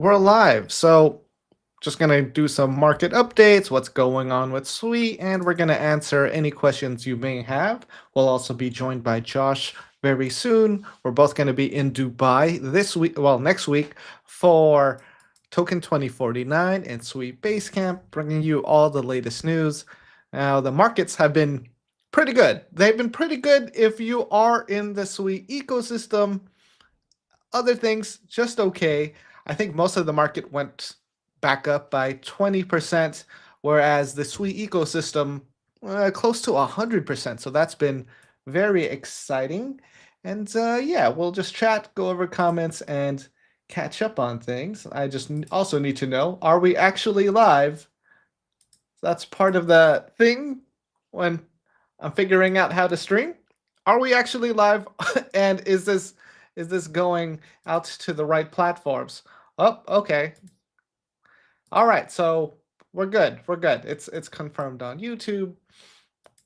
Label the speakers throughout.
Speaker 1: We're live. So just going to do some market updates, what's going on with Sui, and we're going to answer any questions you may have. We'll also be joined by Josh very soon. We're both going to be in Dubai this week, well, next week for Token 2049 and Sui Basecamp, bringing you all the latest news. Now, the markets have been pretty good. They've been pretty good if you are in the Sui ecosystem. Other things, just okay. I think most of the market went back up by 20%, whereas the Sui ecosystem close to 100%. So that's been very exciting. And yeah, we'll just chat, go over comments, and catch up on things. I just also need to know, are we actually live? That's part of the thing when I'm figuring out how to stream. Are we actually live? And is this going out to the right platforms? Oh, okay. All right, so we're good. We're good. It's confirmed on YouTube.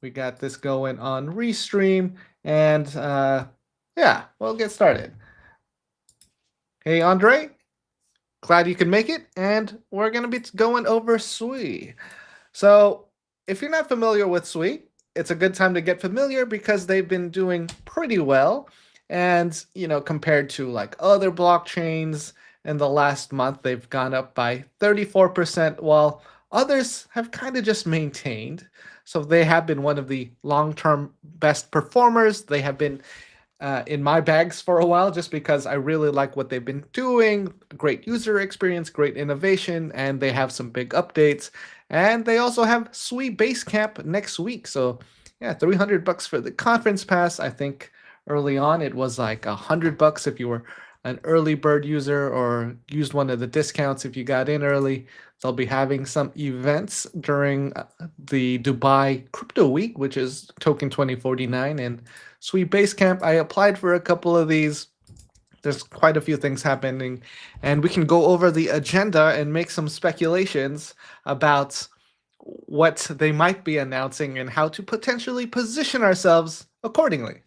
Speaker 1: We got this going on Restream, and yeah, we'll get started. Hey, Andre, glad you could make it, and we're gonna be going over Sui. So if you're not familiar with Sui, it's a good time to get familiar because they've been doing pretty well. And, compared to like other blockchains in the last month, they've gone up by 34%, while others have kind of just maintained. So they have been one of the long-term best performers. They have been in my bags for a while just because I really like what they've been doing. Great user experience, great innovation, and they have some big updates. And they also have Sui Basecamp next week. So yeah, $300 for the conference pass. I think early on it was like $100 if you were an early bird user or used one of the discounts if you got in early. They'll be having some events during the Dubai Crypto Week, which is Token 2049 and Sui Basecamp. I applied for a couple of these. There's quite a few things happening, and we can go over the agenda and make some speculations about what they might be announcing and how to potentially position ourselves accordingly.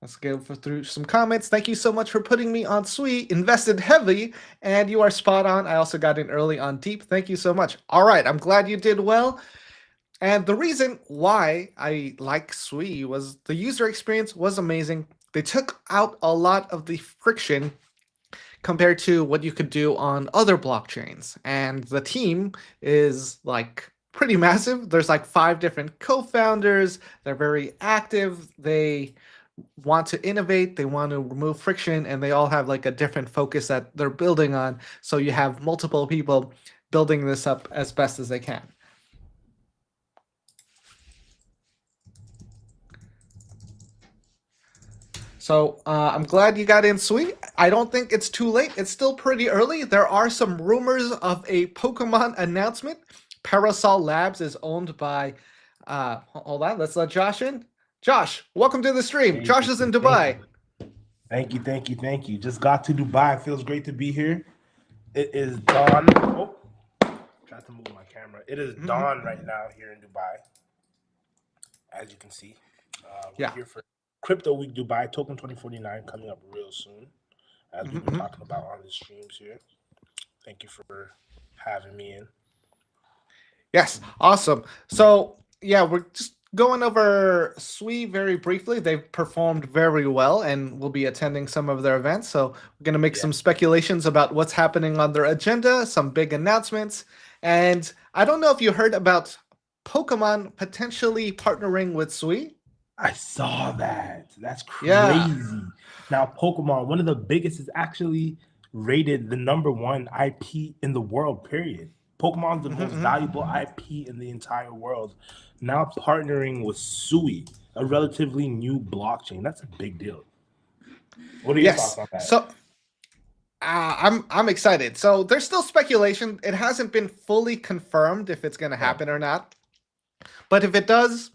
Speaker 1: Let's go through some comments. Thank you so much for putting me on Sui. Invested heavily, and you are spot on. I also got in early on Deep. Thank you so much. All right, I'm glad you did well. And the reason why I like Sui was the user experience was amazing. They took out a lot of the friction compared to what you could do on other blockchains. And the team is like pretty massive. There's like 5 different co-founders. They're very active. They want to innovate, they want to remove friction, and they all have like a different focus that they're building on. So you have multiple people building this up as best as they can. So I'm glad you got in, Sui. I don't think it's too late. It's still pretty early. There are some rumors of a Pokemon announcement. Parasol Labs is owned by, hold on, let's let Josh in. Josh, welcome to the stream. Josh is in Dubai.
Speaker 2: Thank you. Just got to Dubai. Feels great to be here. It is dawn. Oh, tried to move my camera. It is dawn right now here in Dubai. As you can see, we're here for Crypto Week Dubai, Token 2049 coming up real soon, as we've been talking about on the streams here. Thank you for having me in.
Speaker 1: Yes, awesome. So yeah, we're just going over Sui very briefly. They've performed very well and we'll be attending some of their events. So we're going to make some speculations about what's happening on their agenda, some big announcements. And I don't know if you heard about Pokemon potentially partnering with Sui.
Speaker 2: I saw that. That's crazy. Yeah. Now, Pokemon, one of the biggest, is actually rated the #1 IP in the world, period. Pokemon's the most valuable IP in the entire world. Now partnering with Sui, a relatively new blockchain. That's a big deal. What are your thoughts on that?
Speaker 1: So I'm excited. So there's still speculation. It hasn't been fully confirmed if it's going to happen or not. But if it does,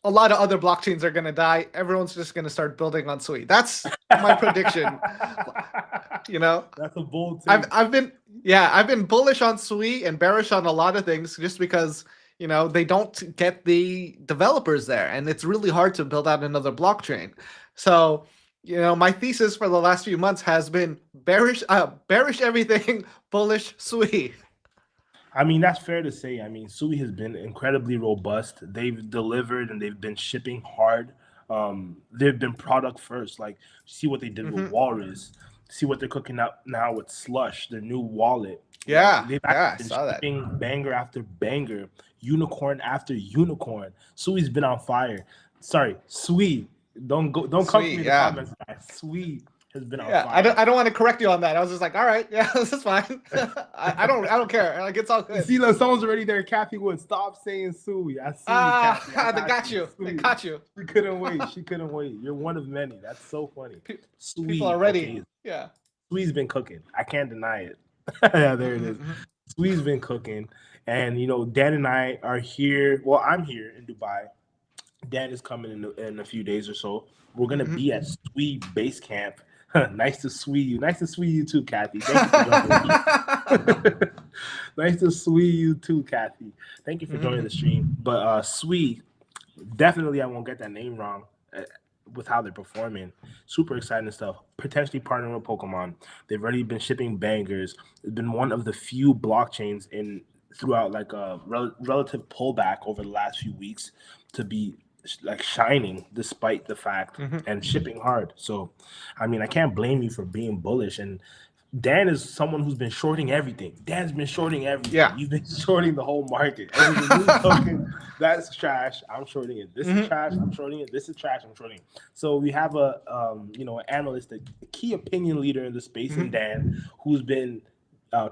Speaker 1: a lot of other blockchains are going to die. Everyone's just going to start building on Sui. That's my prediction.
Speaker 2: That's a bold take.
Speaker 1: I've been bullish on Sui and bearish on a lot of things just because they don't get the developers there, and it's really hard to build out another blockchain. So My thesis for the last few months has been bearish everything, bullish Sui.
Speaker 2: I mean, that's fair to say. I mean, Sui has been incredibly robust. They've delivered and they've been shipping hard. They've been product first. Like, see what they did with Walrus. See what they're cooking up now with Slush, their new wallet.
Speaker 1: Yeah,
Speaker 2: They've
Speaker 1: I
Speaker 2: been
Speaker 1: saw that.
Speaker 2: shipping banger after banger, unicorn after unicorn. Sui's been on fire. Sorry, Sui. Don't come to me in the comments. Sui has been on fire.
Speaker 1: I don't want to correct you on that. I was just like, all right, yeah, this is fine. I don't care. Like, it's all good.
Speaker 2: See, look, someone's already there. Kathy would stop saying Sui. I see you, Kathy.
Speaker 1: They got you. They got you.
Speaker 2: She couldn't wait. She couldn't wait. You're one of many. That's so funny. Sui,
Speaker 1: people are ready. Okay. Yeah.
Speaker 2: Sui's been cooking. I can't deny it. Yeah, there it is. Sui's been cooking. And, Dan and I are here. Well, I'm here in Dubai. Dan is coming in a few days or so. We're going to be at Sui Base Camp. Nice to Sui you. Nice to Sui you too, Kathy. Thank you for joining me. Nice to Sui you too, Kathy. Thank you for joining the stream. But Sui, definitely I won't get that name wrong with how they're performing. Super exciting stuff. Potentially partnering with Pokemon. They've already been shipping bangers. It's been one of the few blockchains throughout like a relative pullback over the last few weeks to be like shining despite the fact and shipping hard. So, I mean, I can't blame you for being bullish. And Dan is someone who's been shorting everything. Dan's been shorting everything. Yeah. You've been shorting the whole market. Token, that's trash. I'm shorting it. This is trash. I'm shorting it. This is trash. I'm shorting it. So we have an analyst, a key opinion leader in the space, in Dan, who's been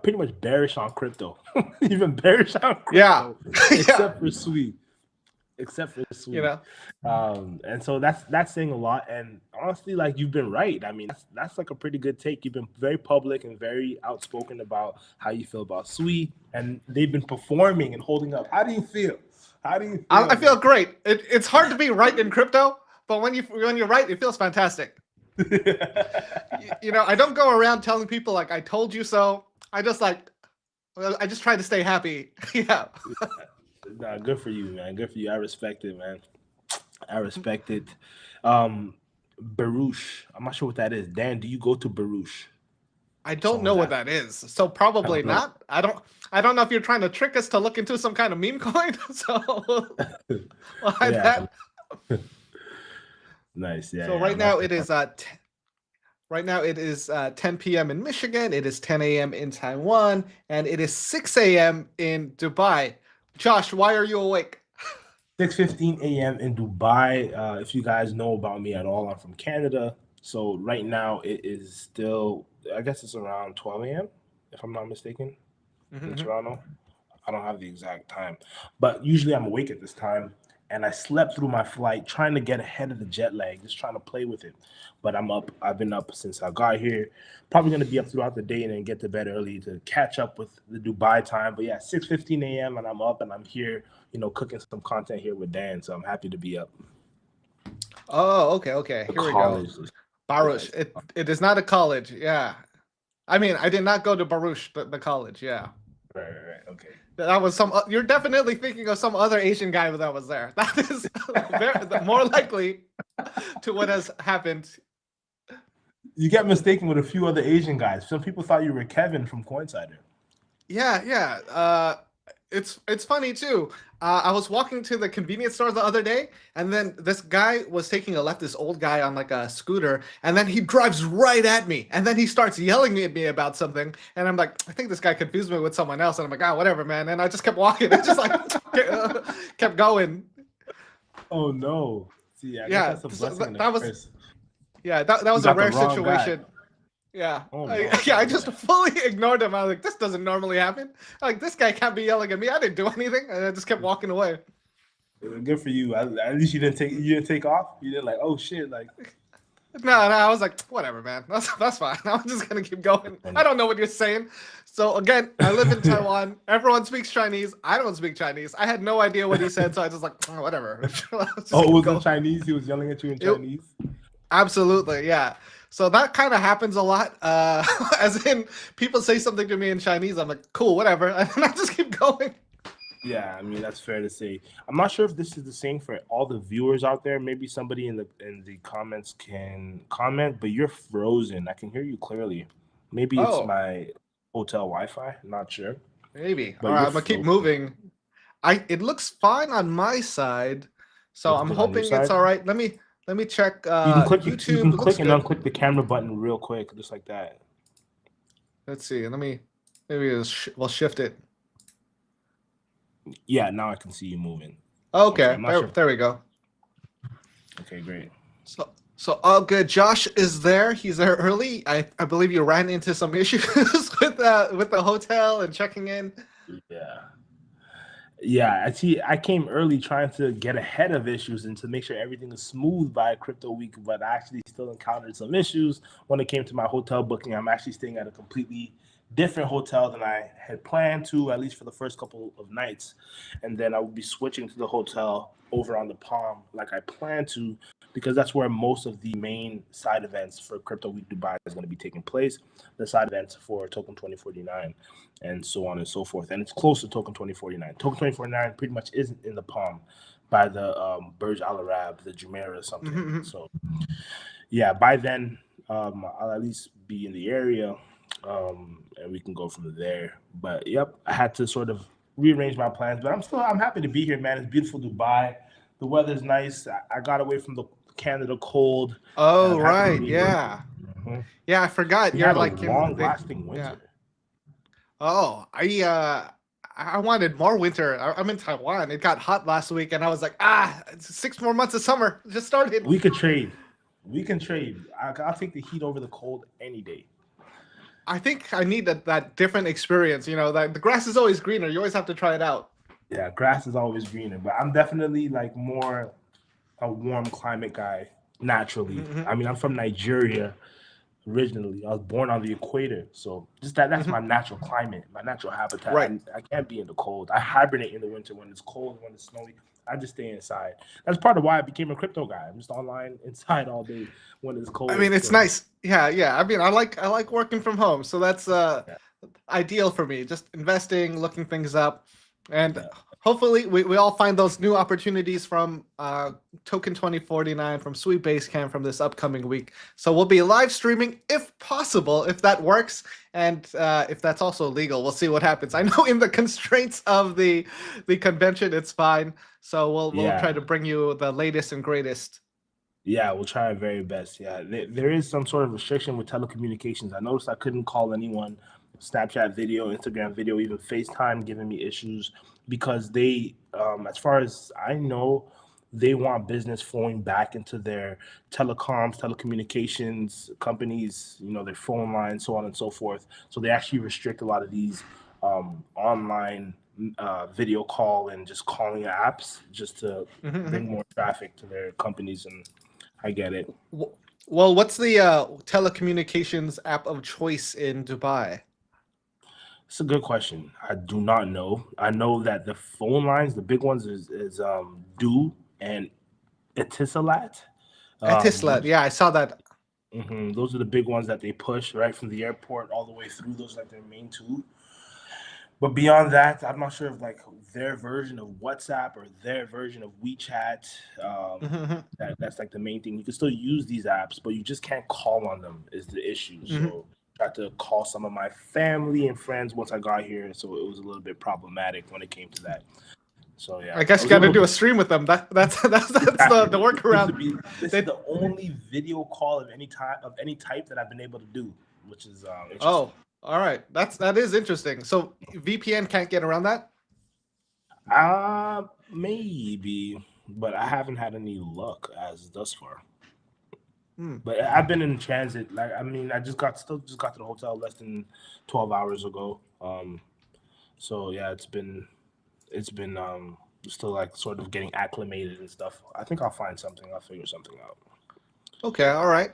Speaker 2: pretty much bearish on crypto. Even bearish on crypto.
Speaker 1: Yeah.
Speaker 2: Except for Sui. And so that's saying a lot. And honestly, like, you've been right. I mean, that's like a pretty good take. You've been very public and very outspoken about how you feel about Sui, and they've been performing and holding up. How do you feel? I
Speaker 1: feel great. It's hard to be right in crypto, but when you're right, it feels fantastic. I don't go around telling people like I told you so. I just try to stay happy. Yeah.
Speaker 2: Nah, good for you, man. Good for you. I respect it, man. I respect it. Baruch. I'm not sure what that is. Dan, do you go to Baruch?
Speaker 1: I don't know what that is. So probably not. I don't know if you're trying to trick us to look into some kind of meme coin. So that.
Speaker 2: Nice. Yeah.
Speaker 1: So right now it is 10 p.m. in Michigan. It is 10 a.m. in Taiwan, and it is 6 a.m. in Dubai. Josh, why are you awake?
Speaker 2: 6:15 a.m. in Dubai. If you guys know about me at all, I'm from Canada. So right now it is still, I guess it's around 12 a.m. if I'm not mistaken, in Toronto. I don't have the exact time, but usually I'm awake at this time. And I slept through my flight trying to get ahead of the jet lag, just trying to play with it. But I'm up. I've been up since I got here. Probably going to be up throughout the day and then get to bed early to catch up with the Dubai time. But yeah, 6:15 a.m. and I'm up and I'm here, cooking some content here with Dan. So I'm happy to be up.
Speaker 1: Oh, okay. Here we go. Baruch. It is not a college. Yeah. I mean, I did not go to Baruch, the college. Yeah.
Speaker 2: Right. Okay.
Speaker 1: That was you're definitely thinking of some other Asian guy that was there. That is more likely to what has happened.
Speaker 2: You get mistaken with a few other Asian guys. Some people thought you were Kevin from Coinsider.
Speaker 1: Yeah. It's funny too. I was walking to the convenience store the other day, and then this guy was taking a left, this old guy on like a scooter, and then he drives right at me, and then he starts yelling at me about something, and I'm like, I think this guy confused me with someone else, and I'm like, whatever, man, and I just kept walking. I just like kept going.
Speaker 2: Oh no! See, I guess that's a blessing.
Speaker 1: That was a rare situation. Guy. Yeah. Oh, no. I just fully ignored him. I was like, this doesn't normally happen. Like, this guy can't be yelling at me. I didn't do anything. And I just kept walking away.
Speaker 2: Good for you. At least you didn't take off. You didn't like, oh shit, like.
Speaker 1: No, I was like, whatever, man. That's fine. I'm just gonna keep going. I don't know what you're saying. So again, I live in Taiwan. Everyone speaks Chinese. I don't speak Chinese. I had no idea what he said, so I just like, whatever.
Speaker 2: It was in Chinese. He was yelling at you in Chinese.
Speaker 1: Absolutely, yeah. So that kind of happens a lot. As in, people say something to me in Chinese. I'm like, cool, whatever. And I just keep going.
Speaker 2: Yeah, I mean that's fair to say. I'm not sure if this is the same for all the viewers out there. Maybe somebody in the comments can comment, but you're frozen. I can hear you clearly. Maybe it's
Speaker 1: Oh,
Speaker 2: my hotel Wi-Fi. Not sure,
Speaker 1: maybe. All
Speaker 2: but
Speaker 1: right,
Speaker 2: you're
Speaker 1: I'm gonna keep
Speaker 2: frozen.
Speaker 1: moving. It looks fine on my side, so
Speaker 2: Looks
Speaker 1: I'm
Speaker 2: good on your
Speaker 1: hoping it's
Speaker 2: side.
Speaker 1: all right. Let me check
Speaker 2: You
Speaker 1: YouTube.
Speaker 2: can
Speaker 1: It looks
Speaker 2: click and
Speaker 1: good.
Speaker 2: unclick the camera button real quick, just like that.
Speaker 1: Let's see. Maybe we'll shift it.
Speaker 2: Yeah, now I can see you moving. Okay,
Speaker 1: Okay,
Speaker 2: I'm not
Speaker 1: there
Speaker 2: sure.
Speaker 1: there we go.
Speaker 2: Okay, great.
Speaker 1: So all good. Josh is there. He's there early. I believe you ran into some issues with the hotel and checking in.
Speaker 2: Yeah. Yeah, I see. I came early trying to get ahead of issues and to make sure everything was smooth by crypto week, but I actually still encountered some issues when it came to my hotel booking. I'm actually staying at a completely different hotel than I had planned to, at least for the first couple of nights. And then I will be switching to the hotel over on the Palm like I planned to, because that's where most of the main side events for Crypto Week Dubai is going to be taking place. The side events for Token 2049 and so on and so forth. And it's close to Token 2049. Token 2049 pretty much isn't in the Palm by the Burj Al Arab, the Jumeirah or something.
Speaker 1: Mhm.
Speaker 2: So yeah, by then I'll at least be in the area, and we can go from there. But yep, I had to sort of rearrange my plans, but I'm happy to be here, man. It's beautiful Dubai. The weather's nice. I got away from the Canada cold, and
Speaker 1: Oh
Speaker 2: I'm happy to
Speaker 1: right,
Speaker 2: be here.
Speaker 1: yeah,
Speaker 2: Mhm.
Speaker 1: yeah. I forgot
Speaker 2: We
Speaker 1: you're
Speaker 2: had a
Speaker 1: like in
Speaker 2: long
Speaker 1: the
Speaker 2: lasting
Speaker 1: yeah.
Speaker 2: winter.
Speaker 1: Oh, I wanted more winter. I'm in Taiwan. It got hot last week, and I was like, it's 6 more months of summer just started.
Speaker 2: We could trade. We can trade. I'll take the heat over the cold any day.
Speaker 1: I think I need that different experience. That the grass is always greener. You always have to try it out.
Speaker 2: Yeah, grass is always greener, but I'm definitely like more a warm climate guy naturally.
Speaker 1: Mhm,
Speaker 2: I mean, I'm from Nigeria originally. I was born on the equator, so just that's
Speaker 1: mhm.
Speaker 2: my natural climate, my natural habitat.
Speaker 1: Right.
Speaker 2: I can't be in the cold. I hibernate in the winter when it's cold, when it's snowy. I just stay inside. That's part of why I became a crypto guy. I'm just online inside all day when it's
Speaker 1: I mean,
Speaker 2: cold.
Speaker 1: it's
Speaker 2: So
Speaker 1: nice. Yeah, yeah. I mean, I like working from home, so that's
Speaker 2: yeah,
Speaker 1: ideal for me. Just investing, looking things up, and
Speaker 2: yeah.
Speaker 1: hopefully we all find those new opportunities from Token 2049 from Sui Basecamp from this upcoming week. So we'll be live streaming if possible, if that works, and if that's also legal. We'll see what happens. I know in the constraints of the convention, it's fine. So we'll try to
Speaker 2: Yeah.
Speaker 1: bring you the latest and greatest.
Speaker 2: Yeah, we'll try our very best. Yeah, there is some sort of restriction with telecommunications. I noticed I couldn't call anyone, Snapchat video, Instagram video, even FaceTime giving me issues because they, as far as I know, they want business flowing back into their telecoms, telecommunications companies, their phone lines, so on and so forth. So they actually restrict a lot of these online video call and just calling apps just to
Speaker 1: Mhm, mhm.
Speaker 2: bring more traffic to their companies and I get it.
Speaker 1: Well, what's the telecommunications app of choice in Dubai?
Speaker 2: It's a good question. I do not know. I know that the phone lines, the big ones, is Do and Etisalat.
Speaker 1: Etisalat.
Speaker 2: Those
Speaker 1: Yeah, I saw that.
Speaker 2: those are the big ones that they push right from the airport all the way through. Those are like their main two. But beyond that, I'm not sure if like their version of WhatsApp or their version of WeChat.
Speaker 1: Mhm,
Speaker 2: That's like the main thing. You can still use these apps, but you just can't call on them is the issue.
Speaker 1: mhm.
Speaker 2: So I tried to call some of my family and friends once I got here, so it was a little bit problematic when it came to that. So yeah,
Speaker 1: I
Speaker 2: I
Speaker 1: guess you
Speaker 2: was
Speaker 1: got to
Speaker 2: able
Speaker 1: do
Speaker 2: to
Speaker 1: a stream with them. That's
Speaker 2: exactly.
Speaker 1: the
Speaker 2: This
Speaker 1: workaround.
Speaker 2: would be this is
Speaker 1: They,
Speaker 2: the only video call of any type that I've been able to do, which is interesting.
Speaker 1: oh, all right. That is interesting. So VPN can't get around that.
Speaker 2: Maybe, but I haven't had any luck as thus far.
Speaker 1: Hmm.
Speaker 2: But I've been in transit. Like I mean, I just got to the hotel less than 12 hours ago. So yeah, it's been still like sort of getting acclimated and stuff. I think I'll find something. I'll figure something out.
Speaker 1: Okay, all right.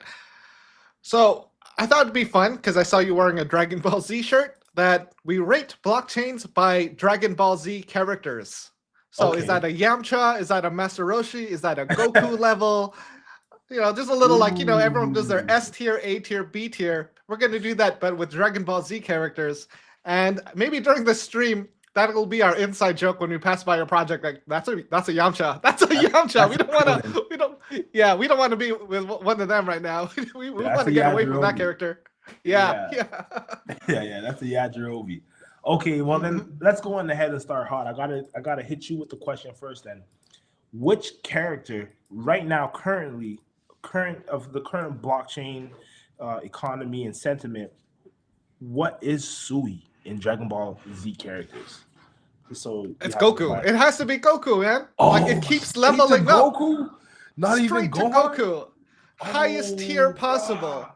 Speaker 1: So I thought it'd be fun because I saw you wearing a Dragon Ball Z shirt that we rate blockchains by Dragon Ball Z characters. So is that
Speaker 2: Okay.
Speaker 1: a Yamcha? Is that a Master Roshi? Is that a Goku level? Just a little like, everyone does their
Speaker 2: Ooh.
Speaker 1: S tier, A tier, B tier. We're going to do that, but with Dragon Ball Z characters. And maybe during the stream, that'll be our inside joke when we pass by your project. Like that's a Yamcha. That's a Yamcha. We don't want to. We don't want to be with one of them right now. we want to get away from that character. Yeah.
Speaker 2: That's a Yajirobe. Okay, well then let's go on ahead and start hot. I gotta hit you with the question first. Then, which character right now, current of the current blockchain economy and sentiment, what is Sui in Dragon Ball Z characters? So
Speaker 1: it's Goku. It has to be Goku, man. Like it keeps leveling up.
Speaker 2: Goku, not
Speaker 1: straight
Speaker 2: even
Speaker 1: to
Speaker 2: Gohan?
Speaker 1: Goku. Highest tier possible.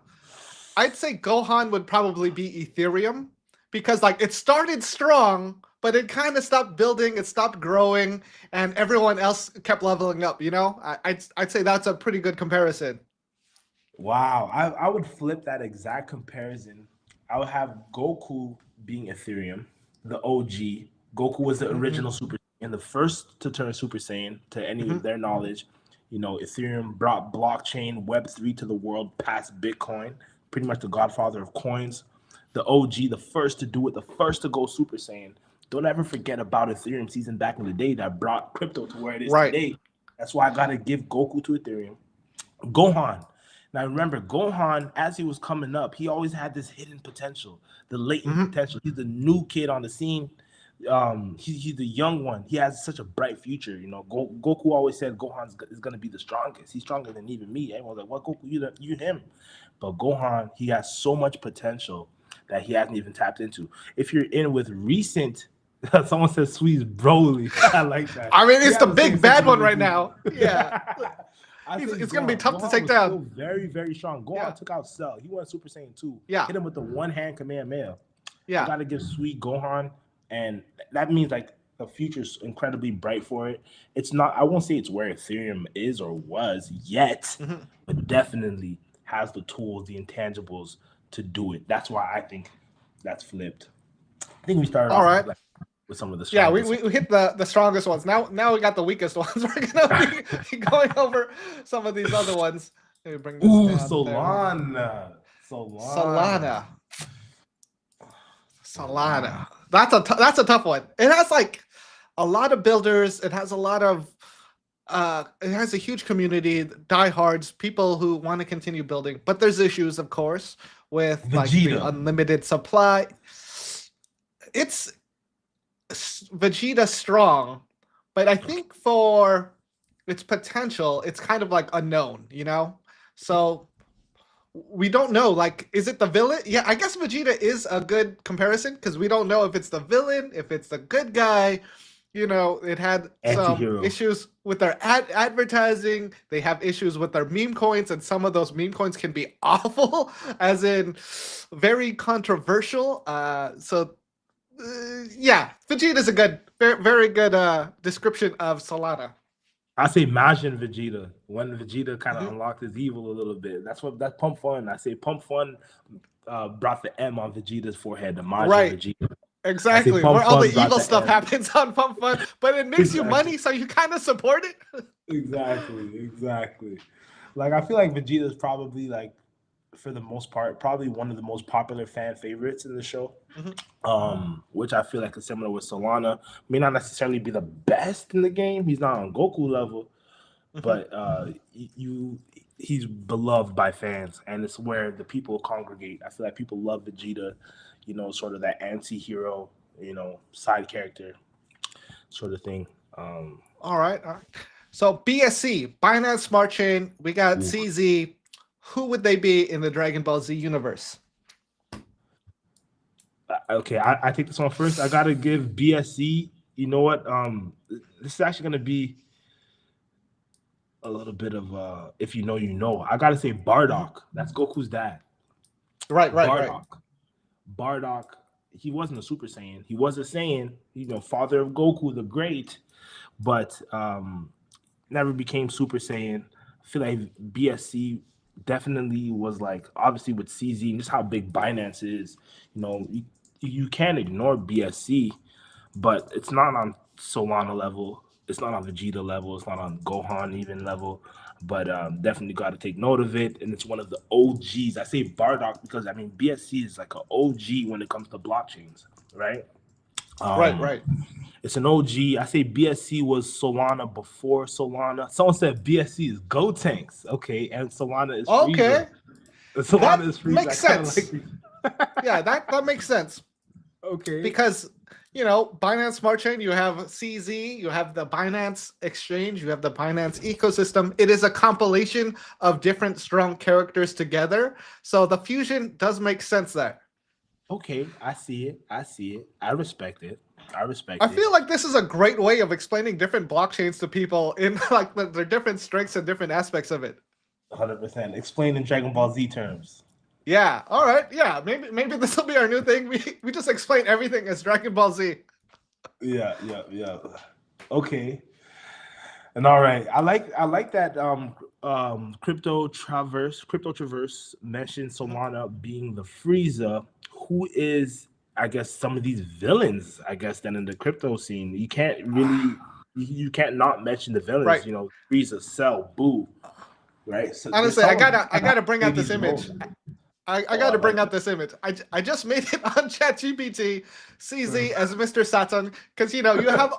Speaker 1: I'd say Gohan would probably be Ethereum because like it started strong, but it kind of stopped building, it stopped growing, and everyone else kept leveling up. You know, I'd say that's a pretty good comparison.
Speaker 2: Wow, I would flip that exact comparison. I would have Goku being Ethereum, the OG. Goku was the original Super Saiyan, the first to turn Super Saiyan to any of their knowledge. You know, Ethereum brought blockchain Web3 to the world past Bitcoin, pretty much the godfather of coins. The OG, the first to do it, the first to go Super Saiyan. Don't ever forget about Ethereum season back in the day that brought crypto to where it is today. That's why I got to give Goku to Ethereum. Gohan. Now, remember, Gohan, as he was coming up, he always had this hidden potential, the latent potential. He's the new kid on the scene. He's the young one. He has such a bright future. You know, Goku always said Gohan is going to be the strongest. He's stronger than even me. Everyone's like, what, Goku? You him. But Gohan, he has so much potential that he hasn't even tapped into. If you're in with recent, someone says Sui's Broly. I like that.
Speaker 1: I mean, it's the big bad one right now. Yeah. It's going to be tough to take down.
Speaker 2: Very, very strong. Gohan took out Cell. He went Super Saiyan 2.
Speaker 1: Yeah.
Speaker 2: Hit him with the one-hand Kamehameha.
Speaker 1: Yeah.
Speaker 2: You got to give Sui Gohan, and that means like the future's incredibly bright for it. It's not, I won't say it's where Ethereum is or was yet, but definitely has the tools, the intangibles to do it. That's why I think that's flipped. I think we started off with some of the strongest.
Speaker 1: Yeah, we hit the strongest ones. Now we got the weakest ones. We're gonna be going over some of these other ones. Let me bring this down Solana. That's a tough one. It has like a lot of builders. It has a lot of it has a huge community, diehards, people who want to continue building. But there's issues, of course, with
Speaker 2: Vegeta.
Speaker 1: like the unlimited supply. It's Vegeta strong, but I think for its potential, it's kind of like unknown, you know? So we don't know, like, is it the villain? Yeah, I guess Vegeta is a good comparison because we don't know if it's the villain, if it's the good guy. You know, it had some issues with their advertising. They have issues with their meme coins, and some of those meme coins can be awful, as in very controversial. Yeah, Vegeta's a good, very good description of Solana.
Speaker 2: I say Majin Vegeta, when Vegeta kind of unlocked his evil a little bit. That's Pump Fun. I say Pump Fun brought the M on Vegeta's forehead, the Majin Vegeta.
Speaker 1: Exactly, where all the evil stuff happens on Pump Fun, but it makes you money, so you kind of support it.
Speaker 2: Exactly. Like, I feel like Vegeta is probably, like, for the most part, probably one of the most popular fan favorites in the show. Which I feel like is similar with Solana. May not necessarily be the best in the game. He's not on Goku level, but he's beloved by fans, and it's where the people congregate. I feel like people love Vegeta, you know, sort of that anti-hero, you know, side character sort of thing.
Speaker 1: All right. So BSC, Binance Smart Chain, we got CZ. Who would they be in the Dragon Ball Z universe?
Speaker 2: Okay, I take this one first. I gotta give BSC. You know what? This is actually gonna be a little bit of if you know, you know. I gotta say Bardock. That's Goku's dad.
Speaker 1: Right.
Speaker 2: Bardock. He wasn't a Super Saiyan. He was a Saiyan. You know, father of Goku the Great, but never became Super Saiyan. I feel like BSC definitely was like, obviously with CZ and just how big Binance is. You know, you can't ignore BSC, but it's not on Solana level. It's not on Vegeta level. It's not on Gohan even level. But definitely got to take note of it. And it's one of the OGs. I say Bardock because, I mean, BSC is like an OG when it comes to blockchains, right?
Speaker 1: Right.
Speaker 2: It's an OG. I say BSC was Solana before Solana. Someone said BSC is Gotenks. Okay, and Solana is Frieza.
Speaker 1: Okay,
Speaker 2: Solana
Speaker 1: that
Speaker 2: is Frieza. I
Speaker 1: makes
Speaker 2: kind of like
Speaker 1: sense.
Speaker 2: these.
Speaker 1: Yeah, that makes sense
Speaker 2: Okay.
Speaker 1: because Binance Smart Chain, you have CZ, you have the Binance Exchange, you have the Binance ecosystem. It is a compilation of different strong characters together. So the fusion does make sense there.
Speaker 2: Okay, I see it. I respect it.
Speaker 1: I feel like this is a great way of explaining different blockchains to people in like their different strengths and different aspects of it.
Speaker 2: 100%. Explain in Dragon Ball Z terms.
Speaker 1: Yeah. All right. Yeah. Maybe this will be our new thing. We just explain everything as Dragon Ball Z.
Speaker 2: Yeah. Okay. And all right, I like that Crypto Traverse mentioned Solana being the Frieza, who is, I guess, some of these villains, I guess, then in the crypto scene. You can't not mention the villains,
Speaker 1: Right.
Speaker 2: Frieza, Cell, Boo, right? So
Speaker 1: Honestly, I gotta bring out this image. I got to bring out this image. I just made it on ChatGPT, CZ as Mr. Satan, because you have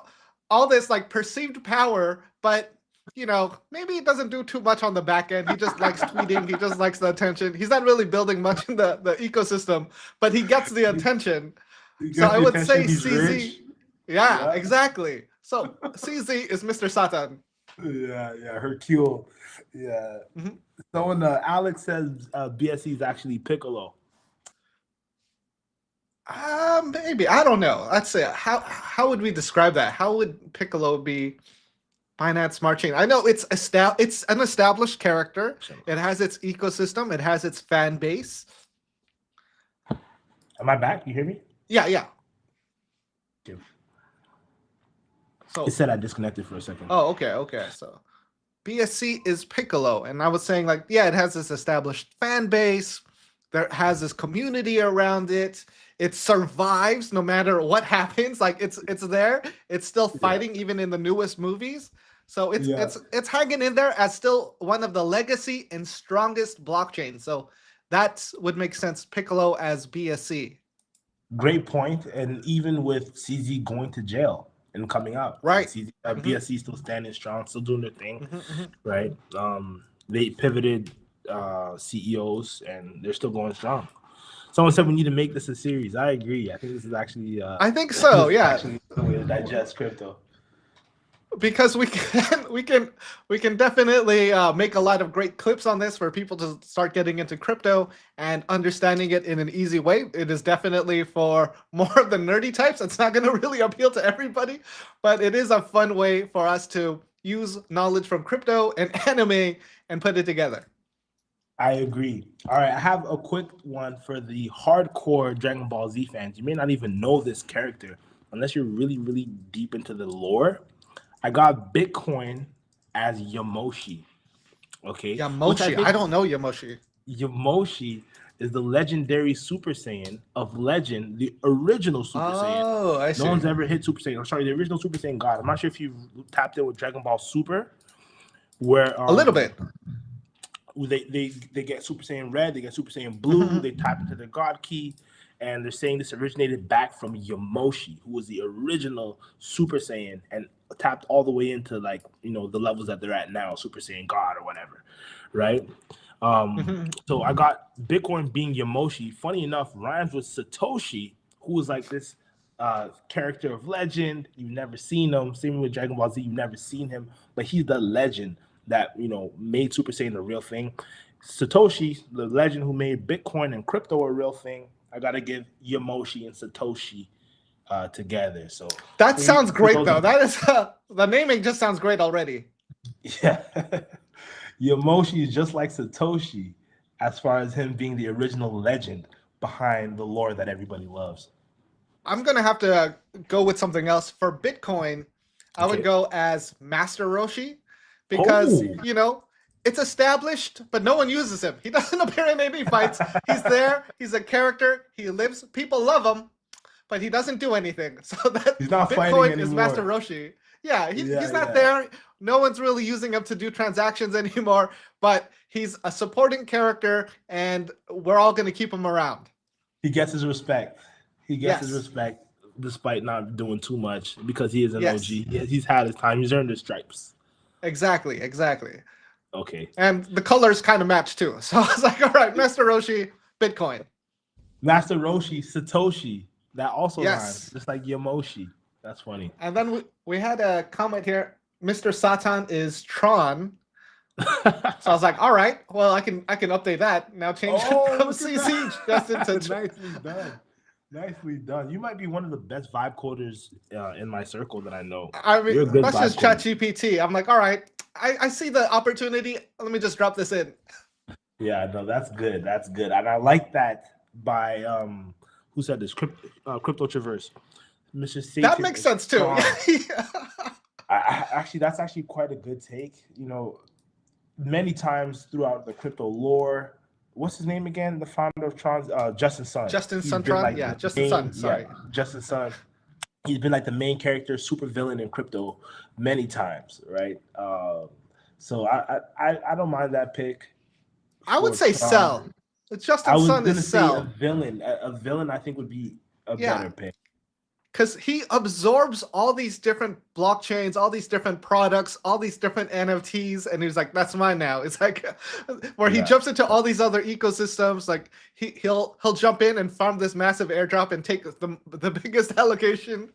Speaker 1: all this like perceived power, but maybe he doesn't do too much on the back end. He just likes tweeting. He just likes the attention. He's not really building much in the ecosystem, but he gets the attention. So I would say CZ. Yeah, exactly. So CZ is Mr. Satan.
Speaker 2: Yeah, Hercule. Yeah. Mm-hmm. So when Alex says BSC is actually Piccolo.
Speaker 1: Maybe. I don't know. Let's say how would we describe that? How would Piccolo be Binance Smart Chain? I know it's an established character. It has its ecosystem. It has its fan base.
Speaker 2: Am I back? You hear me?
Speaker 1: Yeah.
Speaker 2: Okay.
Speaker 1: So
Speaker 2: it said I disconnected for a second.
Speaker 1: Oh, okay. So BSC is Piccolo, and I was saying like, yeah, it has this established fan base. There has this community around it. It survives no matter what happens. Like it's there. It's still fighting even in the newest movies. So it's hanging in there as still one of the legacy and strongest blockchains. So that would make sense. Piccolo as BSC.
Speaker 2: Great point. And even with CZ going to jail and coming out,
Speaker 1: right?
Speaker 2: BSC still standing strong, still doing their thing, right? They pivoted CEOs and they're still going strong. Someone said we need to make this a series. I agree. I think this is actually.
Speaker 1: I think so. Yeah.
Speaker 2: Actually, the way to digest crypto.
Speaker 1: Because we can definitely make a lot of great clips on this for people to start getting into crypto and understanding it in an easy way. It is definitely for more of the nerdy types. It's not going to really appeal to everybody, but it is a fun way for us to use knowledge from crypto and anime and put it together.
Speaker 2: I agree. All right, I have a quick one for the hardcore Dragon Ball Z fans. You may not even know this character unless you're really, really deep into the lore. I got Bitcoin as Yamoshi. Okay.
Speaker 1: Yamoshi. I don't know Yamoshi.
Speaker 2: Yamoshi is the legendary Super Saiyan of Legend, the original Super Saiyan.
Speaker 1: Oh, I see.
Speaker 2: No one's ever hit Super Saiyan. I'm sorry, the original Super Saiyan God. I'm not sure if you tapped in with Dragon Ball Super, where
Speaker 1: a little bit.
Speaker 2: They get Super Saiyan Red, they get Super Saiyan Blue, they tap into their God key, and they're saying this originated back from Yamoshi, who was the original Super Saiyan and tapped all the way into like the levels that they're at now, Super Saiyan God or whatever, right? So I got Bitcoin being Yamoshi. Funny enough, rhymes with Satoshi, who was like this character of legend. You've never seen him. Same with Dragon Ball Z, you've never seen him, but he's the legend that made Super Saiyan a real thing. Satoshi, the legend who made Bitcoin and crypto a real thing. I gotta give Yamoshi and Satoshi together. So
Speaker 1: that sounds great, though. That is the naming just sounds great already.
Speaker 2: Yeah, Yamoshi is just like Satoshi as far as him being the original legend behind the lore that everybody loves.
Speaker 1: I'm gonna have to go with something else for Bitcoin. I would go as Master Roshi. Because, it's established, but no one uses him. He doesn't appear in any fights. He's there. He's a character. He lives. People love him, but he doesn't do anything. So that
Speaker 2: he's not
Speaker 1: Bitcoin is Master Roshi. Yeah, he's not there. No one's really using him to do transactions anymore, but he's a supporting character, and we're all going to keep him around.
Speaker 2: He gets his respect. His respect despite not doing too much because he is an
Speaker 1: Yes.
Speaker 2: OG. He's had his time. He's earned his stripes.
Speaker 1: Exactly.
Speaker 2: Okay.
Speaker 1: And the colors kind of match too. So I was like, all right, Master Roshi, Bitcoin.
Speaker 2: Master Roshi, Satoshi. That also
Speaker 1: Yes.
Speaker 2: rhymes, just like Yamoshi. That's funny.
Speaker 1: And then we had a comment here. Mr. Satan is Tron. So I was like, all right, well, I can update that. Now change it from CZ Justin to
Speaker 2: Nicely done. Nicely done. You might be one of the best vibe coders in my circle that I know.
Speaker 1: I mean,
Speaker 2: You're a good
Speaker 1: that's
Speaker 2: vibe
Speaker 1: just
Speaker 2: coder.
Speaker 1: ChatGPT. I'm like, all right, I see the opportunity. Let me just drop this in.
Speaker 2: Yeah, no, that's good. That's good. And I like that by who said this? Crypto Traverse. Mr. Satan.
Speaker 1: That makes sense too.
Speaker 2: Actually, that's actually quite a good take. You know, many times throughout the crypto lore, what's his name again? The founder of Tron, Justin Sun.
Speaker 1: Justin Sun Tron,
Speaker 2: like
Speaker 1: yeah, Justin Sun. Sorry,
Speaker 2: yeah, Justin Sun. He's been like the main character, super villain in crypto many times, right? So I don't mind that pick.
Speaker 1: I would say
Speaker 2: Tron.
Speaker 1: sell. Justin Sun is sell.
Speaker 2: A villain. A villain, I think, would be a better pick.
Speaker 1: Because he absorbs all these different blockchains, all these different products, all these different NFTs, and he's like, "That's mine now." It's like where he jumps into all these other ecosystems. Like he'll jump in and farm this massive airdrop and take the biggest allocation.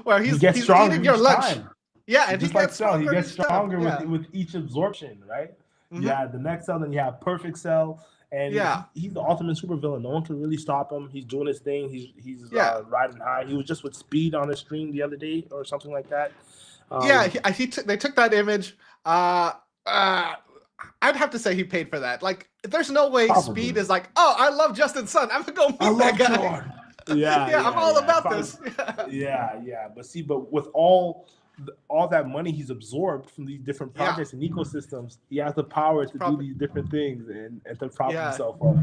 Speaker 1: Where he's eating your lunch. Time. Yeah, and
Speaker 2: just
Speaker 1: he gets stronger.
Speaker 2: He gets stronger with each absorption, right? Mm-hmm. Yeah, the next cell, then you have perfect cell. And he's the ultimate supervillain. No one can really stop him. He's doing his thing. He's riding high. He was just with Speed on his stream the other day or something like that.
Speaker 1: They took that image. I'd have to say he paid for that. Like, there's no way Speed is like, oh, I love Justin Sun. I'm gonna go meet that guy. I'm all about this. But
Speaker 2: with all that money he's absorbed from these different projects and ecosystems, he has the power to do these different things and to prop himself up.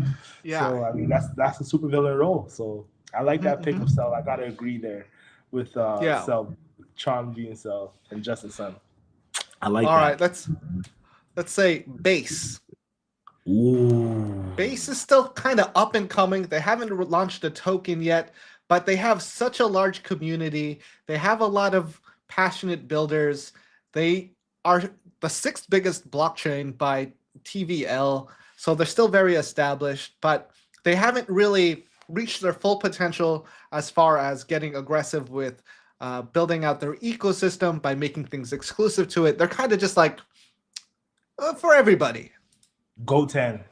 Speaker 2: So I mean that's a supervillain role. So I like that pick of Cell. I gotta agree there with Cell, Tron being Cell, and Justin Sun. I like that.
Speaker 1: All right, let's say Base.
Speaker 2: Ooh.
Speaker 1: Base is still kind of up and coming. They haven't launched a token yet, but they have such a large community. They have a lot of passionate builders. They are the 6th biggest blockchain by TVL, so they're still very established, but they haven't really reached their full potential as far as getting aggressive with building out their ecosystem by making things exclusive to it. They're kind of just like for everybody.
Speaker 2: Goten.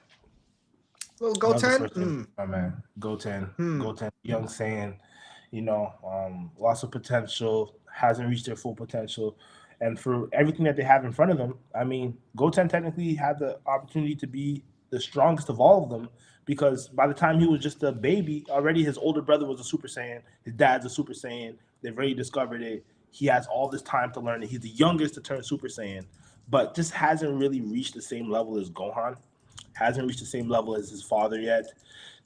Speaker 1: Little Goten?
Speaker 2: Oh man, Goten. Goten, young Saiyan, lots of potential, hasn't reached their full potential. And for everything that they have in front of them, I mean, Goten technically had the opportunity to be the strongest of all of them, because by the time he was just a baby, already his older brother was a Super Saiyan, his dad's a Super Saiyan, they've already discovered it. He has all this time to learn it. He's the youngest to turn Super Saiyan, but just hasn't really reached the same level as Gohan, hasn't reached the same level as his father yet.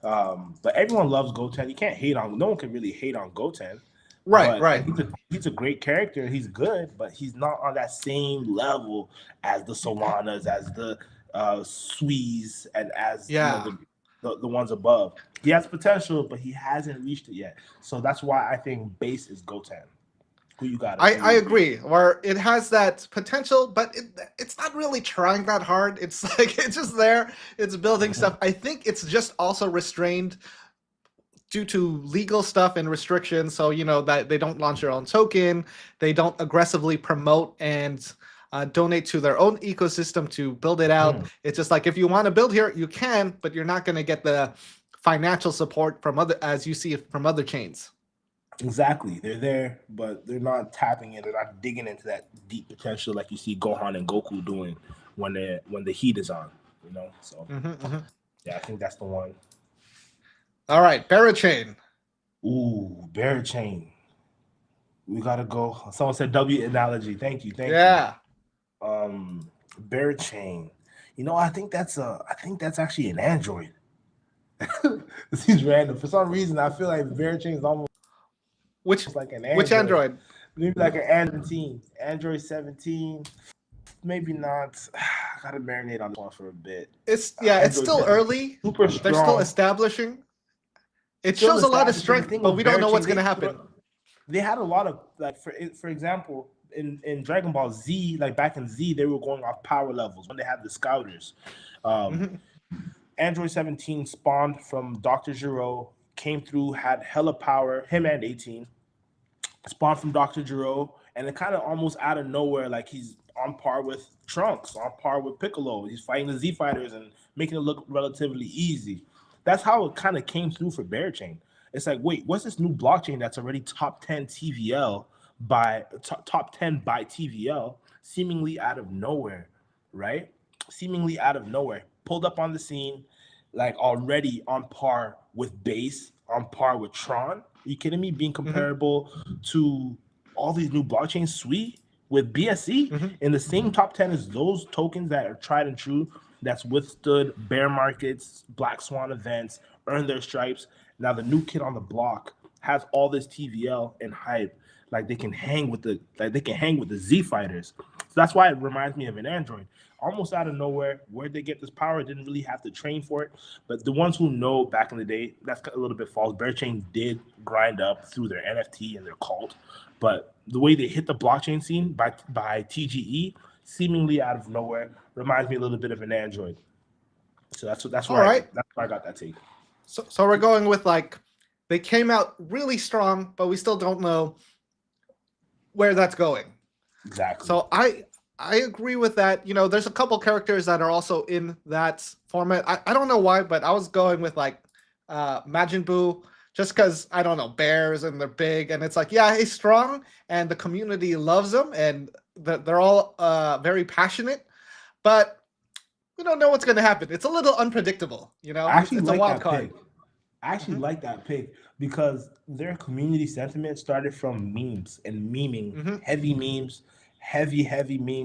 Speaker 2: But everyone loves Goten. You can't hate on, no one can really hate on Goten.
Speaker 1: Right.
Speaker 2: He's a great character. He's good, but he's not on that same level as the Solanas, as the Suis, and as the ones above. He has potential, but he hasn't reached it yet. So that's why I think Base is Goten. Who you got?
Speaker 1: I agree. Where it has that potential, but it's not really trying that hard. It's like it's just there. It's building stuff. I think it's just also restrained due to legal stuff and restrictions. So that they don't launch their own token. They don't aggressively promote and donate to their own ecosystem to build it out. It's just like, if you want to build here, you can, but you're not going to get the financial support from as you see it from other chains.
Speaker 2: Exactly. They're there, but they're not tapping it. They're not digging into that deep potential like you see Gohan and Goku doing when the heat is on, So yeah, I think that's the one.
Speaker 1: All right, Berachain.
Speaker 2: Ooh, Berachain. We gotta go. Someone said W analogy. Thank you. Berachain. I think that's actually an Android. This seems random. For some reason, I feel like Berachain is almost like an Android.
Speaker 1: Which Android?
Speaker 2: Maybe like an Android 17. Maybe not. I gotta marinate on this one for a bit.
Speaker 1: It's still early.
Speaker 2: Super strong.
Speaker 1: They're still establishing. It shows a lot of strength, but we don't know what's going to happen.
Speaker 2: they had a lot of like for example, in Dragon Ball Z, like back in Z, they were going off power levels when they had the scouters.
Speaker 1: Mhm.
Speaker 2: Android 17 spawned from Dr. Giro, came through, had hella power, him and 18 spawned from Dr. Giro, and it kind of almost out of nowhere, like he's on par with Trunks, on par with Piccolo. He's fighting the Z fighters and making it look relatively easy. That's how it kind of came through for Berachain. It's like, wait, what's this new blockchain that's already top 10 TVL by top 10 by TVL, seemingly out of nowhere, right? Seemingly out of nowhere, pulled up on the scene, like already on par with Base, on par with Tron. Are you kidding me? Being comparable to all these new blockchains, Sui with BSC in the same top 10 as those tokens that are tried and true, that's withstood bear markets, black swan events, earned their stripes. Now the new kid on the block has all this TVL and hype, like they can hang with the Z fighters. So that's why it reminds me of an Android. Almost out of nowhere, where'd they get this power? Didn't really have to train for it. But the ones who know back in the day, that's a little bit false. Bearchain did grind up through their NFT and their cult, but the way they hit the blockchain scene by TGE, seemingly out of nowhere, reminds me a little bit of an Android. So that's
Speaker 1: All
Speaker 2: where
Speaker 1: right.
Speaker 2: I got that take.
Speaker 1: So we're going with like they came out really strong, but we still don't know where that's going.
Speaker 2: Exactly.
Speaker 1: So I agree with that. You know, there's a couple characters that are also in that format. I don't know why, but I was going with like Majin Buu, just because I don't know, bears and they're big, and it's like, yeah, he's strong and the community loves him and they're all very passionate, but we don't know what's gonna happen. It's a little unpredictable, you know.
Speaker 2: I actually
Speaker 1: It's a
Speaker 2: like
Speaker 1: wild
Speaker 2: that
Speaker 1: card.
Speaker 2: pick. I actually like that pick because their community sentiment started from memes and memeing,
Speaker 1: Mm-hmm.
Speaker 2: heavy memes,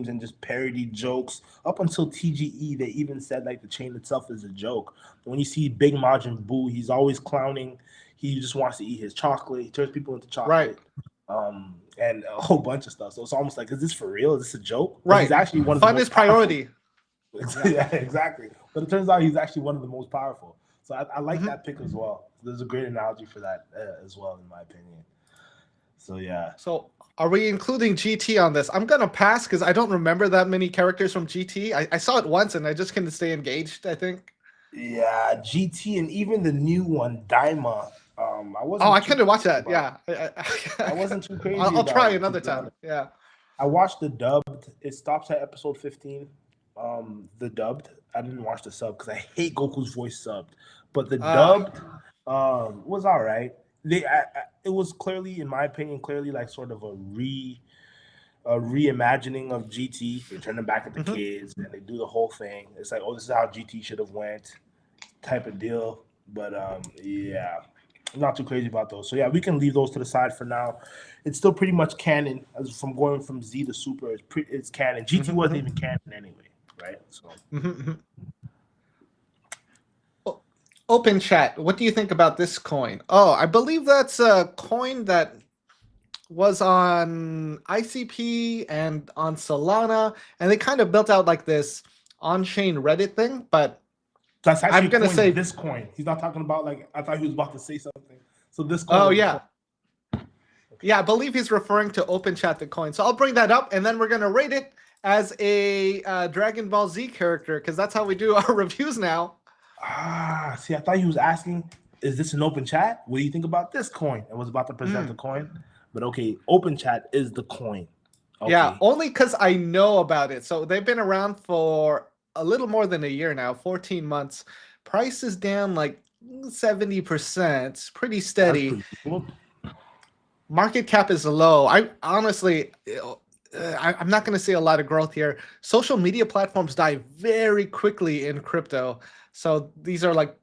Speaker 2: and just parody jokes. Up until TGE, they even said like the chain itself is a joke. When you see Big Majin Buu, he's always clowning. He just wants to eat his chocolate. He turns people into
Speaker 1: Right.
Speaker 2: chocolate, and a whole bunch of stuff. So it's almost like, is this for real? Is this a joke? But he's
Speaker 1: Right.
Speaker 2: actually one of the
Speaker 1: Fun is
Speaker 2: most powerful.
Speaker 1: priority.
Speaker 2: Yeah, exactly. But it turns out he's actually one of the most powerful. So I like
Speaker 1: Mm-hmm.
Speaker 2: that pick as well. There's a great analogy for that as well, in my opinion. So yeah,
Speaker 1: So are we including GT on this? I'm gonna pass because I don't remember that many characters from GT. I saw it once and I just couldn't stay engaged, I think.
Speaker 2: yeah, GT and even the new one, Daima. I
Speaker 1: Oh, I
Speaker 2: wasn't too
Speaker 1: couldn't watch
Speaker 2: crazy
Speaker 1: that.
Speaker 2: about.
Speaker 1: Yeah.
Speaker 2: I wasn't too
Speaker 1: I'll,
Speaker 2: crazy
Speaker 1: I'll
Speaker 2: about
Speaker 1: try
Speaker 2: it, to
Speaker 1: another
Speaker 2: be
Speaker 1: time.
Speaker 2: honest.
Speaker 1: Yeah.
Speaker 2: I watched the dubbed. It stops at episode 15. The dubbed. I didn't watch the sub because I hate Goku's voice subbed. But the
Speaker 1: Ah.
Speaker 2: dubbed was all right. It was clearly, in my opinion, clearly like sort of a reimagining of GT. They turn them back into
Speaker 1: Mhm.
Speaker 2: kids and they do the whole thing. It's like, oh, this is how GT should have went, type of deal. But yeah, I'm not too crazy about those. So yeah, we can leave those to the side for now. It's still pretty much canon as from going from Z to Super. It's canon. GT
Speaker 1: Mhm.
Speaker 2: wasn't
Speaker 1: Mhm.
Speaker 2: even canon anyway, right? So
Speaker 1: Mhm. Mhm. O- Open chat. What do you think about this coin? Oh, I believe that's a coin that was on ICP and on Solana, and they kind of built out like this on-chain Reddit thing. But
Speaker 2: that's actually
Speaker 1: I'm
Speaker 2: a
Speaker 1: gonna
Speaker 2: coin.
Speaker 1: say,
Speaker 2: This coin. He's not talking about like I thought he was about to say something. So this coin
Speaker 1: oh
Speaker 2: is a coin.
Speaker 1: yeah, yeah, I believe he's referring to OpenChat the coin. So I'll bring that up, and then we're gonna rate it as a Dragon Ball Z character because that's how we do our reviews now.
Speaker 2: Ah, see, I thought he was asking, is this an open chat? What do you think about this coin? I was about to present the coin. But okay, open chat is the coin.
Speaker 1: Yeah,
Speaker 2: Okay.
Speaker 1: only because I know about it. So they've been around for a little more than a year now, 14 months. Price is down like 70%, pretty
Speaker 2: That's
Speaker 1: steady.
Speaker 2: pretty cool.
Speaker 1: Market cap is low. I honestly, I'm not going to see a lot of growth here. Social media platforms die very quickly in crypto. So these are like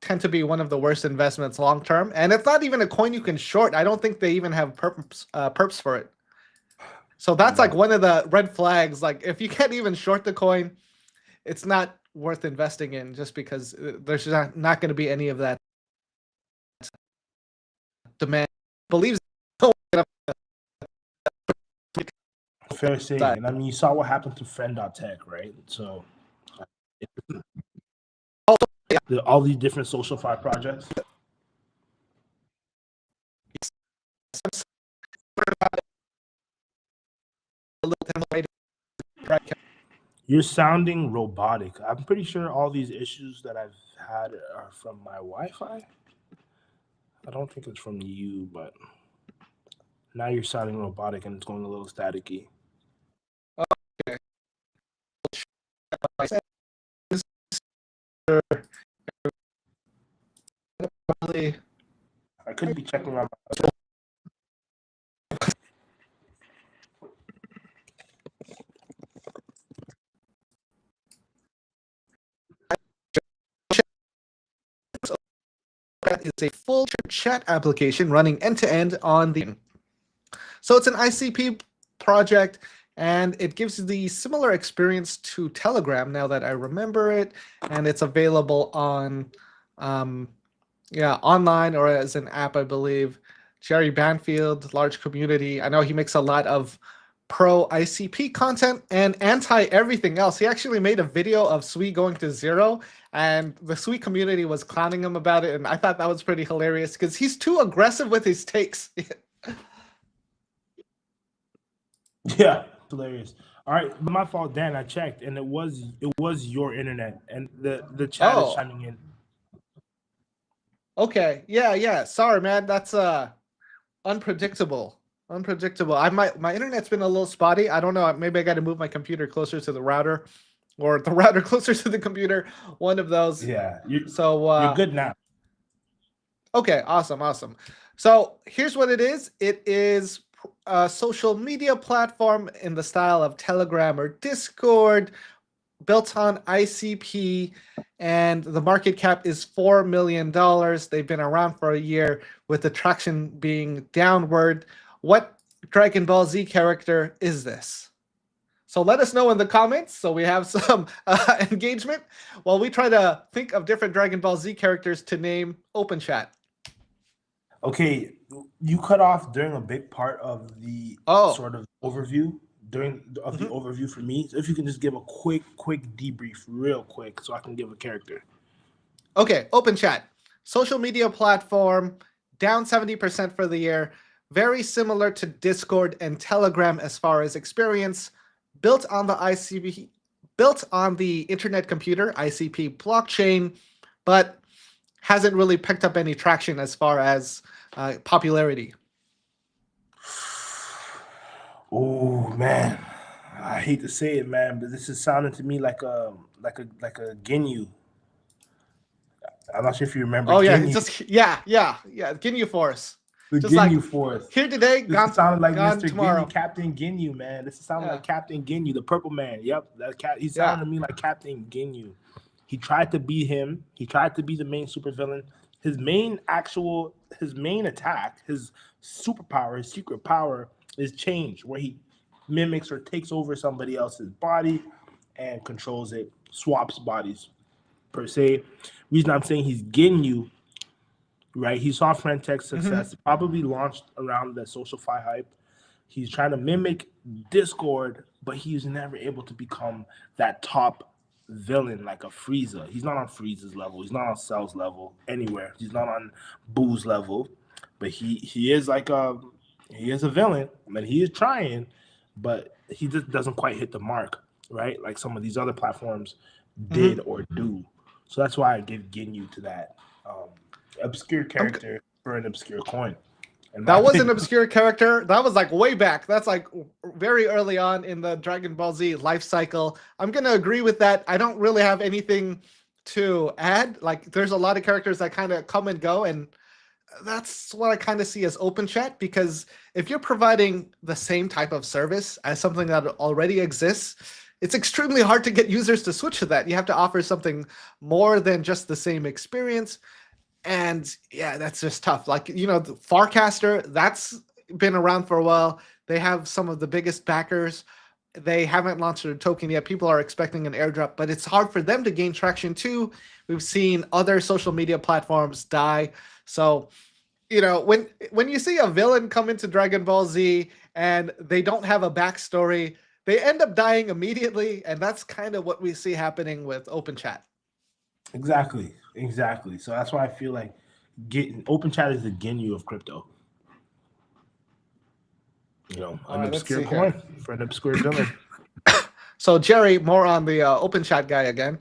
Speaker 1: tend to be one of the worst investments long term. And it's not even a coin you can short. I don't think they even have perps for it. So that's like
Speaker 2: No.
Speaker 1: one of the red flags. Like if you can't even short the coin, it's not worth investing in just because there's not going to be any of that demand. Believes
Speaker 2: Fair say.
Speaker 1: that.
Speaker 2: And I mean, you saw what happened to Friend.tech, right? So all these different social fi projects. You're sounding robotic. I'm pretty sure all these issues that I've had are from my Wi-Fi. I don't think it's from you, but now you're sounding robotic and it's going a little staticky.
Speaker 1: Okay.
Speaker 2: I could be checking on
Speaker 1: is a full chat application running end-to-end on the. So it's an ICP project, and it gives the similar experience to Telegram now that I remember it, and it's available on, online or as an app, I believe. Jerry Banfield, large community. I know he makes a lot of pro ICP content and anti everything else. He actually made a video of Sui going to zero, and the Sui community was clowning him about it, and I thought that was pretty hilarious because he's too aggressive with his takes.
Speaker 2: Yeah, hilarious. All right, my fault, Dan. I checked, and it was your internet, and the chat is chiming in.
Speaker 1: Okay, yeah. Sorry, man. That's unpredictable. My internet's been a little spotty. I don't know. Maybe I got to move my computer closer to the router, or the router closer to the computer. One of those.
Speaker 2: Yeah.
Speaker 1: So
Speaker 2: you're good now.
Speaker 1: Okay, awesome. So here's what it is. It is a social media platform in the style of Telegram or Discord, built on ICP, and the market cap is $4 million. They've been around for a year, with the traction being downward. What Dragon Ball Z character is this? So let us know in the comments so we have some engagement while we try to think of different Dragon Ball Z characters to name OpenChat.
Speaker 2: Okay, you cut off during a big part of the sort of overview the overview for me. So if you can just give a quick debrief real quick so I can give a character.
Speaker 1: Okay, OpenChat, social media platform, down 70% for the year. Very similar to Discord and Telegram as far as experience. Built on the ICP, built on the Internet Computer, ICP blockchain, but hasn't really picked up any traction as far as popularity.
Speaker 2: Oh man, I hate to say it, man, but this is sounding to me like a Ginyu. I'm not sure if you remember.
Speaker 1: Oh
Speaker 2: Ginyu.
Speaker 1: Ginyu Force.
Speaker 2: The
Speaker 1: just
Speaker 2: Ginyu
Speaker 1: like,
Speaker 2: Force.
Speaker 1: Here today,
Speaker 2: this sounded like
Speaker 1: gone
Speaker 2: Mr.
Speaker 1: tomorrow.
Speaker 2: Ginyu, Captain Ginyu, man. This is sounding like Captain Ginyu, the purple man. Yep, he sounded to me like Captain Ginyu. He tried to be him. He tried to be the main supervillain. His main attack, his superpower, his secret power is change, where he mimics or takes over somebody else's body and controls it, swaps bodies, per se. Reason I'm saying he's Ginyu, right? He saw Frentech's success, probably launched around the SocialFi hype. He's trying to mimic Discord, but he's never able to become that top villain like a Frieza. He's not on Frieza's level. He's not on Cell's level anywhere. He's not on Buu's level, but he is like a villain. I mean, he is trying, but he just doesn't quite hit the mark, right? Like some of these other platforms did or do. So that's why I give Ginyu to that obscure character for an obscure coin.
Speaker 1: That was an obscure character. That was like way back. That's like very early on in the Dragon Ball Z life cycle. I'm going to agree with that. I don't really have anything to add. Like, there's a lot of characters that kind of come and go, and that's what I kind of see as OpenChat, because if you're providing the same type of service as something that already exists, it's extremely hard to get users to switch to that. You have to offer something more than just the same experience. And yeah, that's just tough. Like, the Farcaster, that's been around for a while. They have some of the biggest backers. They haven't launched their token yet. People are expecting an airdrop, but it's hard for them to gain traction too. We've seen other social media platforms die. So, when you see a villain come into Dragon Ball Z and they don't have a backstory, they end up dying immediately. And that's kind of what we see happening with OpenChat.
Speaker 2: Exactly. So that's why I feel like OpenChat is the Ginyu of crypto. An obscure coin for an obscure villain.
Speaker 1: So Jerry, more on the OpenChat guy again.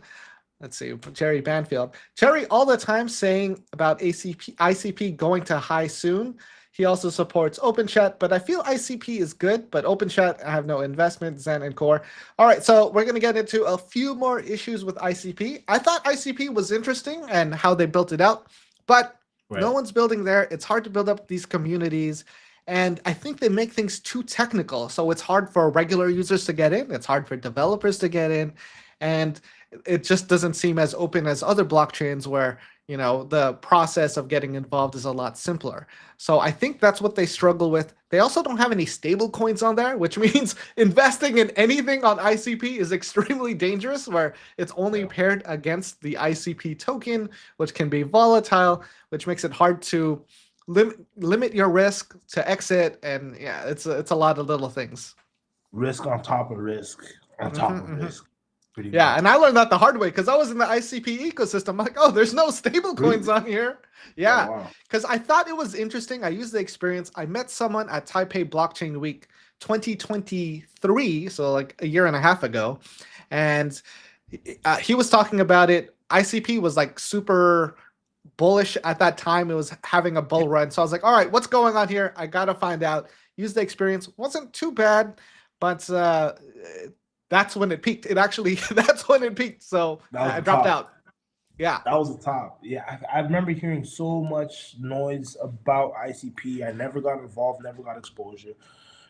Speaker 1: Let's see, Jerry Banfield. Jerry all the time saying about ICP going to high soon. He also supports OpenChat, but I feel ICP is good, but OpenChat, I have no investment, Zen and Core. All right, so we're going to get into a few more issues with ICP. I thought ICP was interesting and how they built it out, but no one's building there. It's hard to build up these communities. And I think they make things too technical. So it's hard for regular users to get in. It's hard for developers to get in. And it just doesn't seem as open as other blockchains where, you know, the process of getting involved is a lot simpler. So I think that's what they struggle with. They also don't have any stable coins on there, which means investing in anything on ICP is extremely dangerous, where it's only paired against the ICP token, which can be volatile, which makes it hard to limit your risk to exit. And yeah, it's a lot of little things.
Speaker 2: Risk on top of risk on top of risk.
Speaker 1: Yeah, much. And I learned that the hard way because I was in the ICP ecosystem. I'm like, oh, there's no stable coins on here. Yeah, because I thought it was interesting. I used the experience. I met someone at Taipei Blockchain Week 2023, so like a year and a half ago, and he was talking about it. ICP was like super bullish at that time. It was having a bull run. So I was like, all right, what's going on here? I got to find out. Use the experience. Wasn't too bad, but that's when it peaked. It actually, that's when it peaked. So I dropped out. Yeah.
Speaker 2: That was the top. Yeah. I remember hearing so much noise about ICP. I never got involved, never got exposure,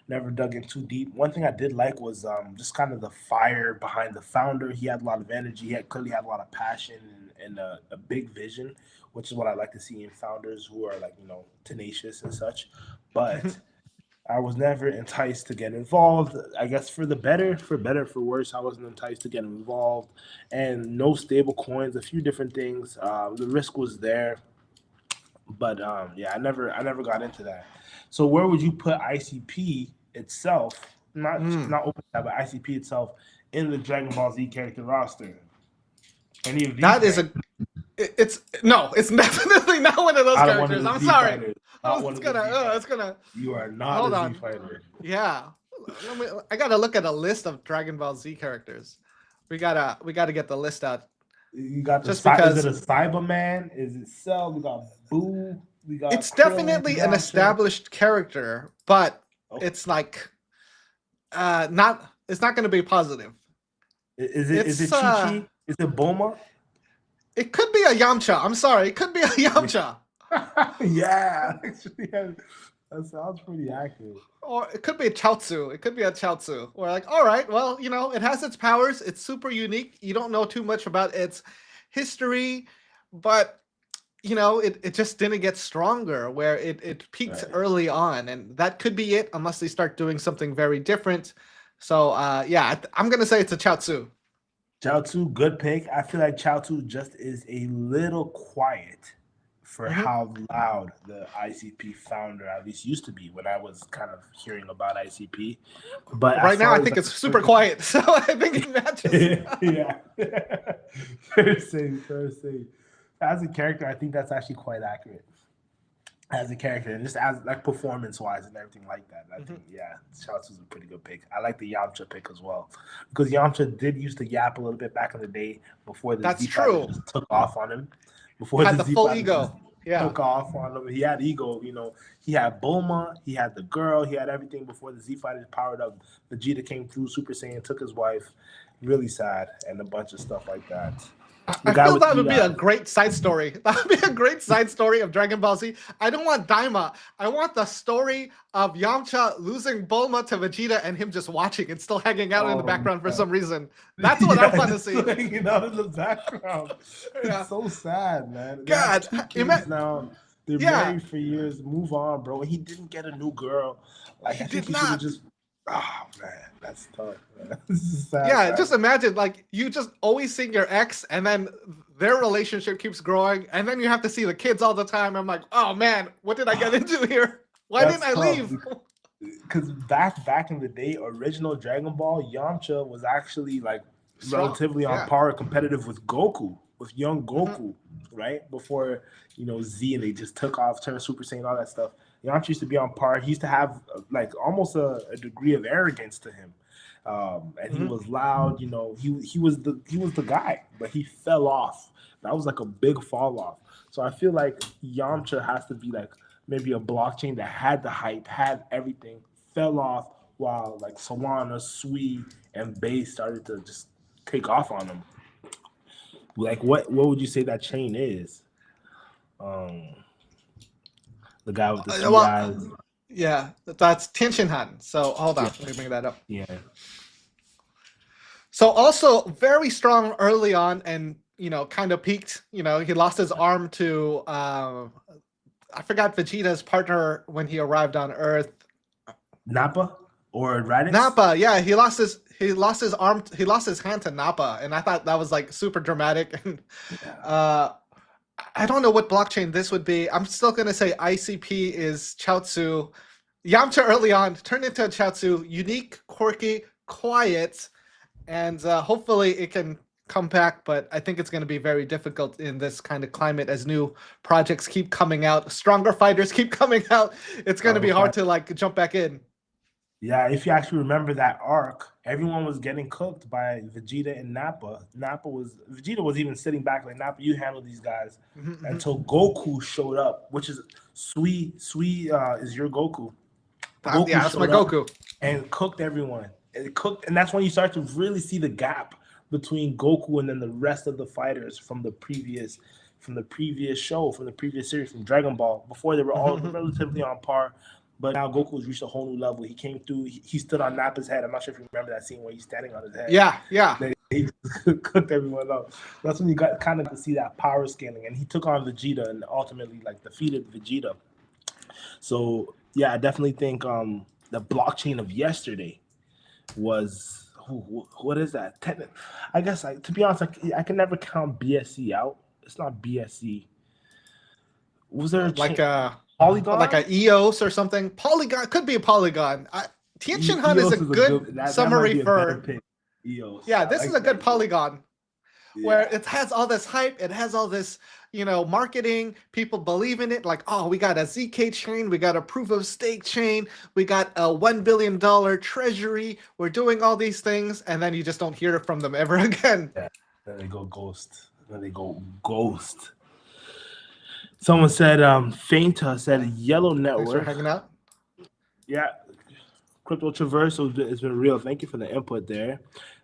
Speaker 2: never dug in too deep. One thing I did like was just kind of the fire behind the founder. He had a lot of energy. He clearly had a lot of passion and a big vision, which is what I like to see in founders who are like, you know, tenacious and such. But I was never enticed to get involved. I guess for better, for worse, I wasn't enticed to get involved. And no stable coins, a few different things. The risk was there, but yeah, I never got into that. So where would you put ICP itself? Not OpenChat, but ICP itself in the Dragon Ball Z character roster? Any of these?
Speaker 1: That is it's definitely not one of those characters. I'm sorry. It's gonna.
Speaker 2: You are not a Z fighter.
Speaker 1: Yeah, I gotta look at a list of Dragon Ball Z characters. We gotta get the list out.
Speaker 2: You got just because is it a Cyberman? Is it Cell? We got Buu. We got.
Speaker 1: It's definitely an established character, but it's like not. It's not gonna be positive.
Speaker 2: Is it Chi-Chi? Is it Bulma?
Speaker 1: It could be a Yamcha. I'm sorry. It could be a Yamcha.
Speaker 2: Yeah. Actually, that sounds pretty accurate.
Speaker 1: Or it could be a Chaozu. It could be a Chaozu. We're like, all right, well, you know, it has its powers. It's super unique. You don't know too much about its history, but, you know, it just didn't get stronger where it peaked early on. And that could be it unless they start doing something very different. So, yeah, I'm going to say it's a Chaozu.
Speaker 2: Chaozu, good pick. I feel like Chaozu just is a little quiet for how loud the ICP founder at least used to be when I was kind of hearing about ICP. But
Speaker 1: right now, I think it's super quiet. So I think it matches.
Speaker 2: Yeah. Fair say. As a character, I think that's actually quite accurate. As a character, and just as like performance-wise and everything like that. I think, yeah, Chaozu's a pretty good pick. I like the Yamcha pick as well. Because Yamcha did used to yap a little bit back in the day before the Z just took off on him. Before
Speaker 1: had the full ego.
Speaker 2: Took off on him. He had ego, you know. He had Bulma, he had the girl, he had everything before the Z fighters powered up. Vegeta came through, Super Saiyan, took his wife. Really sad, and a bunch of stuff like that.
Speaker 1: I feel that would be a great side story. That would be a great side story of Dragon Ball Z. I don't want Daima. I want the story of Yamcha losing Bulma to Vegeta and him just watching and still hanging out in the background for some reason. That's what I want to see.
Speaker 2: Hanging out in the background. It's so sad, man.
Speaker 1: God,
Speaker 2: now they're married for years. Move on, bro. He didn't get a new girl. Like I think he should have just. Oh man, that's tough. Man. This is sad.
Speaker 1: Yeah, just imagine like you just always seeing your ex, and then their relationship keeps growing, and then you have to see the kids all the time. I'm like, oh man, what did I get into here? Why didn't I leave?
Speaker 2: Because back in the day, original Dragon Ball, Yamcha was actually like relatively on par, competitive with Goku, with young Goku, right? Before Z and they just took off, turned Super Saiyan, all that stuff. Yamcha used to be on par. He used to have like almost a degree of arrogance to him. And he was loud. You know, he was the guy, but he fell off. That was like a big fall off. So I feel like Yamcha has to be like maybe a blockchain that had the hype, had everything, fell off while like Solana, Sui, and Base started to just take off on him. Like what would you say that chain is? The guy with the three eyes.
Speaker 1: Yeah, that's Tien Shinhan. So hold on, let me bring that up.
Speaker 2: Yeah.
Speaker 1: So also very strong early on, and you know, kind of peaked. You know, he lost his arm to I forgot Vegeta's partner when he arrived on Earth.
Speaker 2: Nappa or Raditz?
Speaker 1: Nappa, yeah, he lost his arm, he lost his hand to Nappa, and I thought that was like super dramatic. And I don't know what blockchain this would be. I'm still gonna say ICP is Chaozu. Yamcha early on turned into a Chaozu, unique, quirky, quiet, and hopefully it can come back, but I think it's going to be very difficult in this kind of climate as new projects keep coming out, stronger fighters keep coming out. It's going to be hard to like jump back in.
Speaker 2: Yeah, if you actually remember that arc, everyone was getting cooked by Vegeta and Nappa. Vegeta was even sitting back like, Nappa, you handle these guys, until Goku showed up, which is Sui is your Goku.
Speaker 1: Goku that's my Goku.
Speaker 2: And cooked everyone. And that's when you start to really see the gap between Goku and then the rest of the fighters from the previous show, from the previous series, from Dragon Ball. Before they were all relatively on par, but now Goku's reached a whole new level. He came through. He stood on Nappa's head. I'm not sure if you remember that scene where he's standing on his head.
Speaker 1: Yeah.
Speaker 2: He cooked everyone up. That's when you got kind of to see that power scaling, and he took on Vegeta and ultimately like defeated Vegeta. So yeah, I definitely think the blockchain of yesterday was. What is that? I guess, to be honest, I can never count BSC out. It's not BSC. Was there
Speaker 1: like a
Speaker 2: Polygon?
Speaker 1: Like a EOS or something? Polygon could be a Polygon. Tien Shinhan is a good summary for
Speaker 2: EOS.
Speaker 1: Yeah, this is a good Polygon. Where it has all this hype, it has all this, you know, marketing, people believe in it, like, oh, we got a ZK chain, we got a proof of stake chain, we got a $1 billion treasury, we're doing all these things, and then you just don't hear from them ever again.
Speaker 2: Yeah, then they go ghost. Someone said, Fainta said Yellow Network.
Speaker 1: Thanks for hanging out.
Speaker 2: Yeah, Crypto Traversal has been real. Thank you for the input there.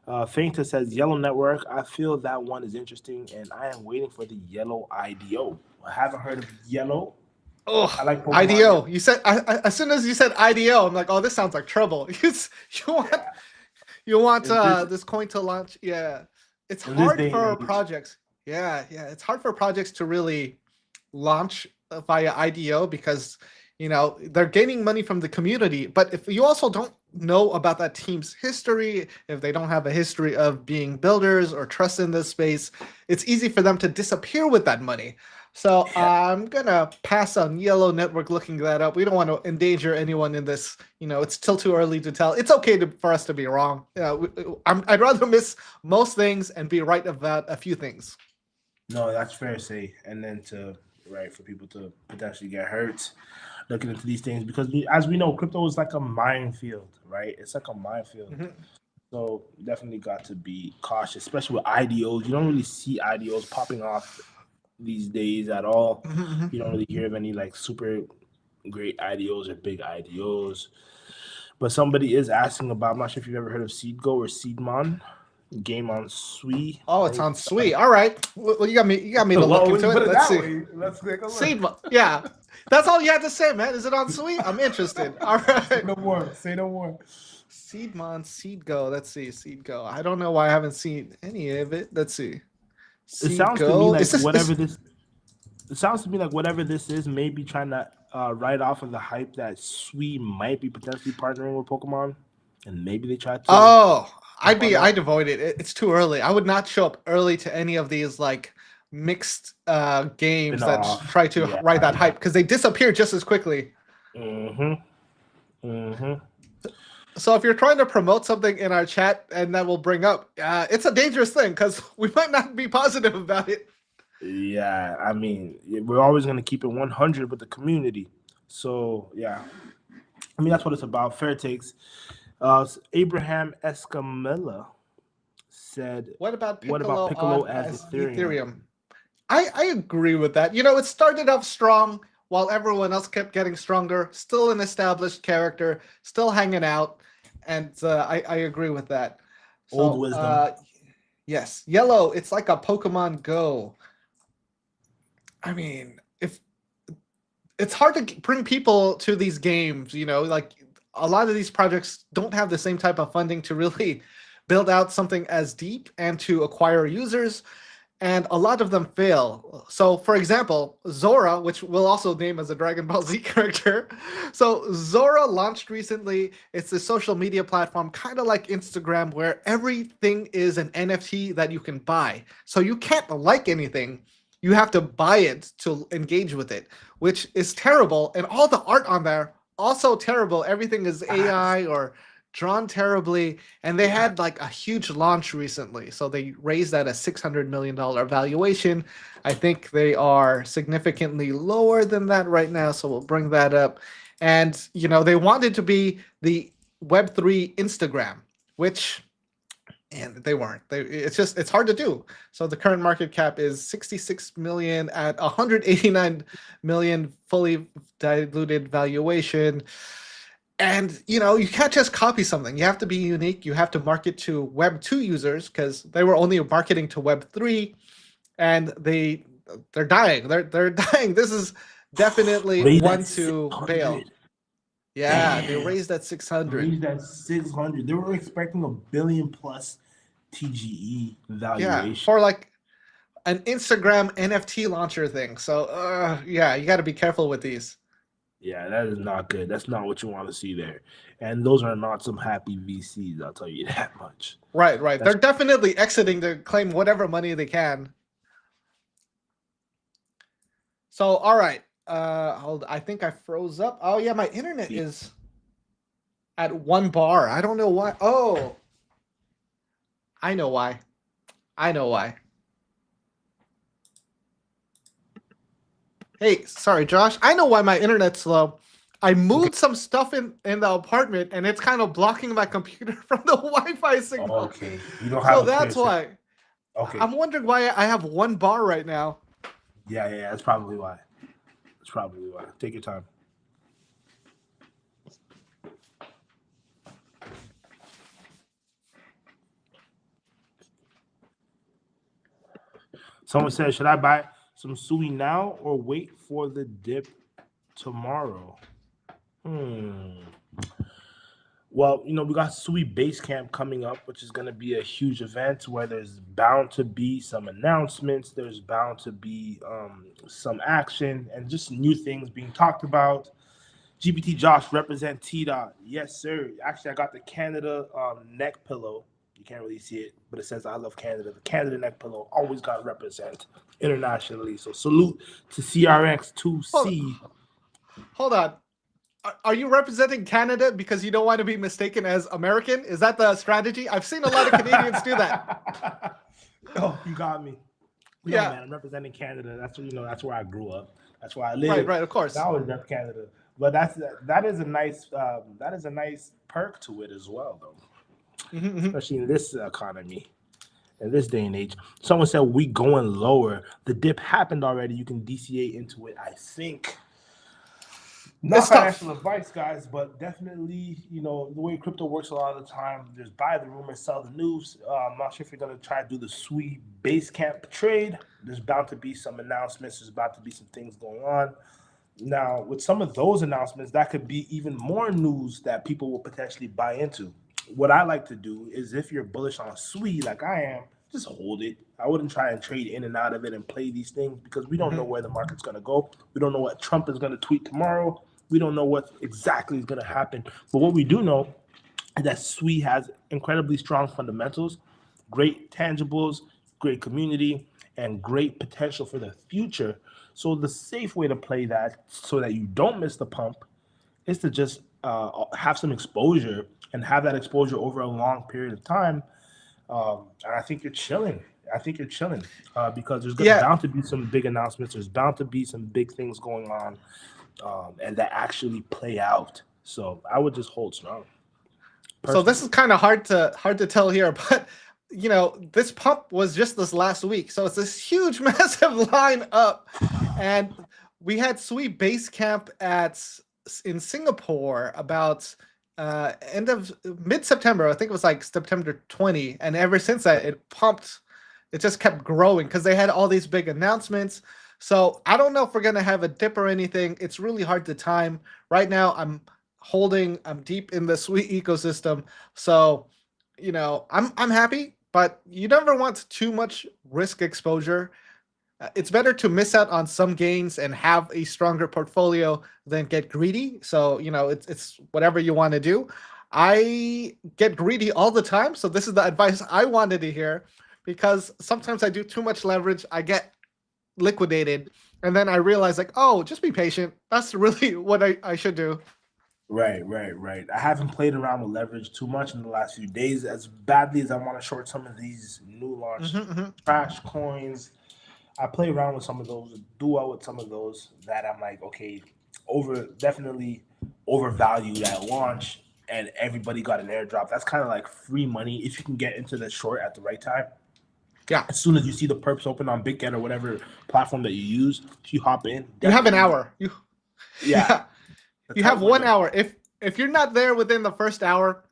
Speaker 2: Fainta says Yellow Network. I feel that one is interesting, and I am waiting for the Yellow IDO. I haven't heard of Yellow.
Speaker 1: Oh, I like Pokemon. IDO. You said as soon as you said IDO, I'm like, oh, this sounds like trouble. You want this coin to launch? Yeah, it's hard for projects. Yeah, it's hard for projects to really launch via IDO because you know they're gaining money from the community. But if you also don't know about that team's history, if they don't have a history of being builders or trust in this space, it's easy for them to disappear with that money. So I'm gonna pass on Yellow Network looking that up. We don't want to endanger anyone in this. You know, it's still too early to tell. It's okay for us to be wrong. I'd rather miss most things and be right about a few things.
Speaker 2: No, that's fair to say. And then for people to potentially get hurt looking into these things, because as we know, crypto is like a minefield, right? It's like a minefield. So definitely got to be cautious, especially with IDOs. You don't really see IDOs popping off these days at all. You don't really hear of any like super great IDOs or big IDOs. But somebody is asking about, I'm not sure if you've ever heard of SeedGo or SeedMon. Game on Sui.
Speaker 1: Oh, it's on Sui. All right. Well, you got me to look into it. Let's see. Let's take a look. SeedMon. Yeah. That's all you had to say, man. Is it on Sui? I'm interested. All right.
Speaker 2: Say no more.
Speaker 1: SeedMon, SeedGo. Let's see. SeedGo. I don't know why I haven't seen any of it. Let's see.
Speaker 2: It sounds to me like It sounds to me like whatever this is, maybe trying to ride off of the hype that Sui might be potentially partnering with Pokemon, and maybe they try to.
Speaker 1: Oh, I'd avoid it. It's too early. I would not show up early to any of these like mixed games that try to ride that hype because they disappear just as quickly. So if you're trying to promote something in our chat and that will bring up, it's a dangerous thing because we might not be positive about it.
Speaker 2: Yeah, I mean, we're always going to keep it 100 with the community. So, yeah. I mean, that's what it's about. Fair takes. Abraham Escamilla said,
Speaker 1: What about
Speaker 2: "What about
Speaker 1: Piccolo
Speaker 2: Piccolo
Speaker 1: on
Speaker 2: as
Speaker 1: as
Speaker 2: Ethereum?"
Speaker 1: Ethereum? I agree with that. It started off strong while everyone else kept getting stronger. Still an established character, still hanging out, and I agree with that.
Speaker 2: Old
Speaker 1: So
Speaker 2: wisdom.
Speaker 1: yes, yellow. It's like a Pokemon Go. I mean, if it's hard to bring people to these games, like a lot of these projects don't have the same type of funding to really build out something as deep and to acquire users, and a lot of them fail. So, for example, Zora, which we'll also name as a Dragon Ball Z character. So, Zora launched recently. It's a social media platform, kind of like Instagram, where everything is an NFT that you can buy. So, you can't like anything. You have to buy it to engage with it, which is terrible. And all the art on there, also terrible. Everything is AI or drawn terribly, and they had like a huge launch recently, so they raised at a $600 million valuation. I think they are significantly lower than that right now, so we'll bring that up. And they wanted to be the Web3 Instagram, which, and they weren't. It's hard to do. So the current market cap is 66 million at 189 million fully diluted valuation. And you can't just copy something. You have to be unique. You have to market to Web 2 users, because they were only marketing to Web 3, and they're dying. They're dying. This is definitely
Speaker 2: Raised
Speaker 1: one
Speaker 2: at
Speaker 1: to bail.
Speaker 2: 600.
Speaker 1: Yeah, they raised at 600.
Speaker 2: Raised at 600. They were expecting $1 billion plus TGE
Speaker 1: Yeah,
Speaker 2: valuation.
Speaker 1: for like an Instagram NFT launcher thing. So yeah, you got to be careful with these.
Speaker 2: Yeah, that is not good. That's not what you want to see there. And those are not some happy VCs, I'll tell you that much.
Speaker 1: Right.
Speaker 2: That's
Speaker 1: They're definitely exiting to claim whatever money they can. So, all right. Hold. I think I froze up. Oh yeah, my internet is at 1 bar. I don't know why. Oh, I know why. I know why. Hey, sorry, Josh. I know why my internet's slow. I moved some stuff in the apartment, and it's kind of blocking my computer from the Wi-Fi signal.
Speaker 2: okay. You don't
Speaker 1: So
Speaker 2: have a
Speaker 1: that's
Speaker 2: clear
Speaker 1: why.
Speaker 2: Okay.
Speaker 1: I'm wondering why I have 1 bar right now.
Speaker 2: Yeah, that's probably why. That's probably why. Take your time. Someone said, should I buy some Sui now or wait for the dip tomorrow? Well, we got Sui Basecamp coming up, which is going to be a huge event where there's bound to be some announcements. There's bound to be some action and just new things being talked about. GPT Josh, represent T-Dot. Yes, sir. Actually, I got the Canada neck pillow. You can't really see it, but it says I love Canada. The Canada neck pillow always got to represent internationally. So salute to CRX2C.
Speaker 1: Hold on. Are you representing Canada because you don't want to be mistaken as American? Is that the strategy? I've seen a lot of Canadians do that.
Speaker 2: Oh, you got me. No,
Speaker 1: Yeah,
Speaker 2: man, I'm representing Canada. That's where I grew up. That's where I live.
Speaker 1: right, of course.
Speaker 2: I always rep Canada, but that is a nice perk to it as well, though, especially in this economy. In this day and age, someone said we going lower. The dip happened already. You can DCA into it. I think. Not
Speaker 1: It's
Speaker 2: financial
Speaker 1: tough.
Speaker 2: advice, guys, but definitely, the way crypto works a lot of the time, there's buy the rumor, sell the news. I'm not sure if you're going to try to do the Sui Basecamp trade. There's bound to be some announcements. There's about to be some things going on. Now, with some of those announcements, that could be even more news that people will potentially buy into. What I like to do is, if you're bullish on Sui like I am, just hold it. I wouldn't try and trade in and out of it and play these things, because we don't know where the market's going to go. We don't know what Trump is going to tweet tomorrow. We don't know what exactly is going to happen. But what we do know is that Sui has incredibly strong fundamentals, great tangibles, great community, and great potential for the future. So the safe way to play that, so that you don't miss the pump, is to just have some exposure and have that exposure over a long period of time. And I think you're chilling. Because there's bound to be some big announcements. There's bound to be some big things going on, and that actually play out. So I would just hold strong.
Speaker 1: So this is kind of hard to tell here, but you know, this pump was just this last week, so it's this huge, massive line up, and we had Sui base camp in Singapore about end of mid-September. I think it was like September 20, and ever since that, it pumped. It just kept growing because they had all these big announcements. So I don't know if we're gonna have a dip or anything. It's really hard to time. Right now, I'm deep in the Sui ecosystem. So, you know, I'm happy, but you never want too much risk exposure. It's better to miss out on some gains and have a stronger portfolio than get greedy. So, you know, it's whatever you want to do. I get greedy all the time, so this is the advice I wanted to hear, because sometimes I do too much leverage, I get liquidated, and then I realize like, oh, just be patient. That's really what I should do.
Speaker 2: Right. I haven't played around with leverage too much in the last few days, as badly as I want to short some of these new launch trash coins. I play around with some of those, do well with some of those that I'm like, okay, definitely overvalued at launch, and everybody got an airdrop. That's kind of like free money if you can get into the short at the right time.
Speaker 1: Yeah.
Speaker 2: As soon as you see the perps open on BitGet or whatever platform that you use, if you hop in,
Speaker 1: you have an hour.
Speaker 2: Yeah.
Speaker 1: You have 1 hour. If you're not there within the first hour,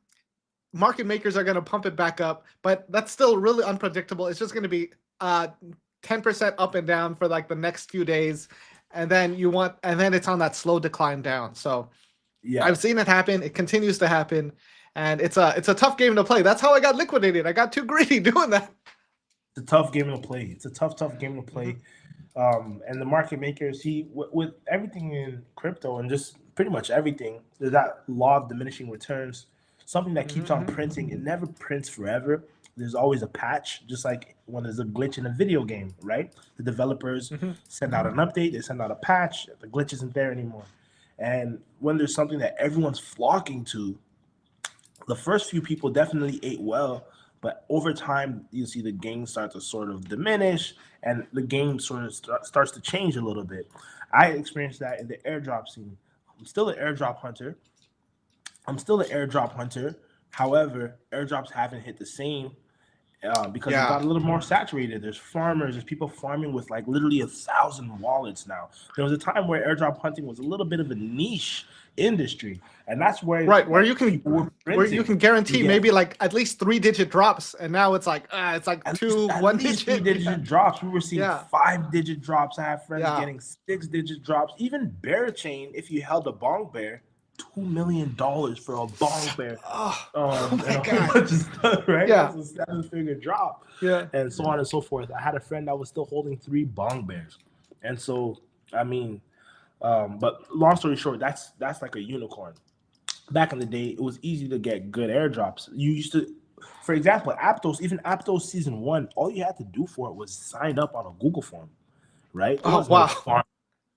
Speaker 1: market makers are going to pump it back up, but that's still really unpredictable. It's just going to be 10% up and down for like the next few days, and then it's on that slow decline down. So yeah, I've seen it happen. It continues to happen, and it's a tough game to play. That's how I got liquidated. I got too greedy doing that.
Speaker 2: It's a tough game to play. It's a tough game to play. And the market makers, with everything in crypto and just pretty much everything, there's that law of diminishing returns, something that keeps on printing. It never prints forever. There's always a patch, just like when there's a glitch in a video game, right? The developers send out an update, they send out a patch, the glitch isn't there anymore. And when there's something that everyone's flocking to, the first few people definitely ate well, but over time, you see the game start to sort of diminish, and the game sort of starts to change a little bit. I experienced that in the airdrop scene. I'm still an airdrop hunter. However, airdrops haven't hit the same because it got a little more saturated. There's farmers, there's people farming with like literally 1,000 wallets now. There was a time where airdrop hunting was a little bit of a niche industry, and that's where
Speaker 1: where you can guarantee maybe like at least 3-digit drops, and now it's like at 1-digit
Speaker 2: 3-digit drops. We were seeing 5-digit drops. I have friends getting 6-digit drops. Even Berachain, if you held a bong bear, $2 million for a bong bear.
Speaker 1: Oh my god!
Speaker 2: Stuff, right? Yeah, that's a 7-figure drop.
Speaker 1: Yeah,
Speaker 2: and so on and so forth. I had a friend that was still holding 3 bong bears, and so I mean. But long story short, that's like a unicorn. Back in the day, it was easy to get good airdrops. You used to, for example, Aptos season 1, all you had to do for it was sign up on a Google form, right?
Speaker 1: Oh wow!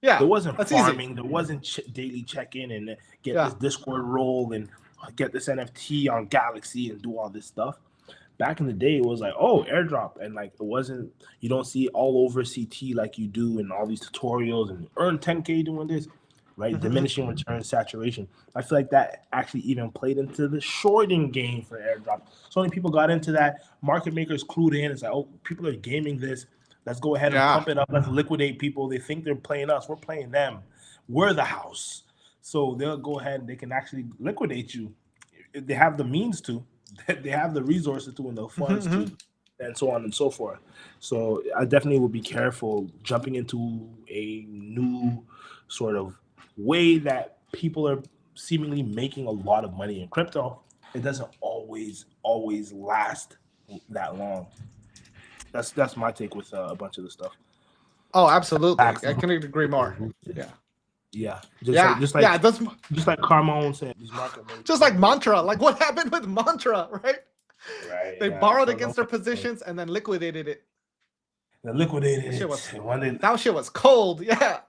Speaker 2: Yeah, there wasn't farming. Easy. There wasn't daily check-in and get this Discord role and get this NFT on Galaxy and do all this stuff. Back in the day, it was like, oh, airdrop, and like it wasn't. You don't see all over CT like you do in all these tutorials and earn 10K doing this, right? Diminishing return saturation. I feel like that actually even played into the shorting game for airdrop. So many people got into that. Market makers clued in. It's like, oh, people are gaming this. Let's go ahead and pump it up. Let's liquidate people. They think they're playing us. We're playing them. We're the house. So they'll go ahead and they can actually liquidate you if they have the means to. They have the resources to and the funds to, and so on and so forth. So I definitely would be careful jumping into a new sort of way that people are seemingly making a lot of money in crypto. It doesn't always last that long. That's my take with a bunch of the stuff.
Speaker 1: Oh, absolutely. I couldn't agree more.
Speaker 2: Yeah. Just like Carmon said, these market makers.
Speaker 1: Just like Mantra. Like what happened with Mantra, right?
Speaker 2: Right.
Speaker 1: They borrowed against their positions and then liquidated it. That shit was cold. Yeah.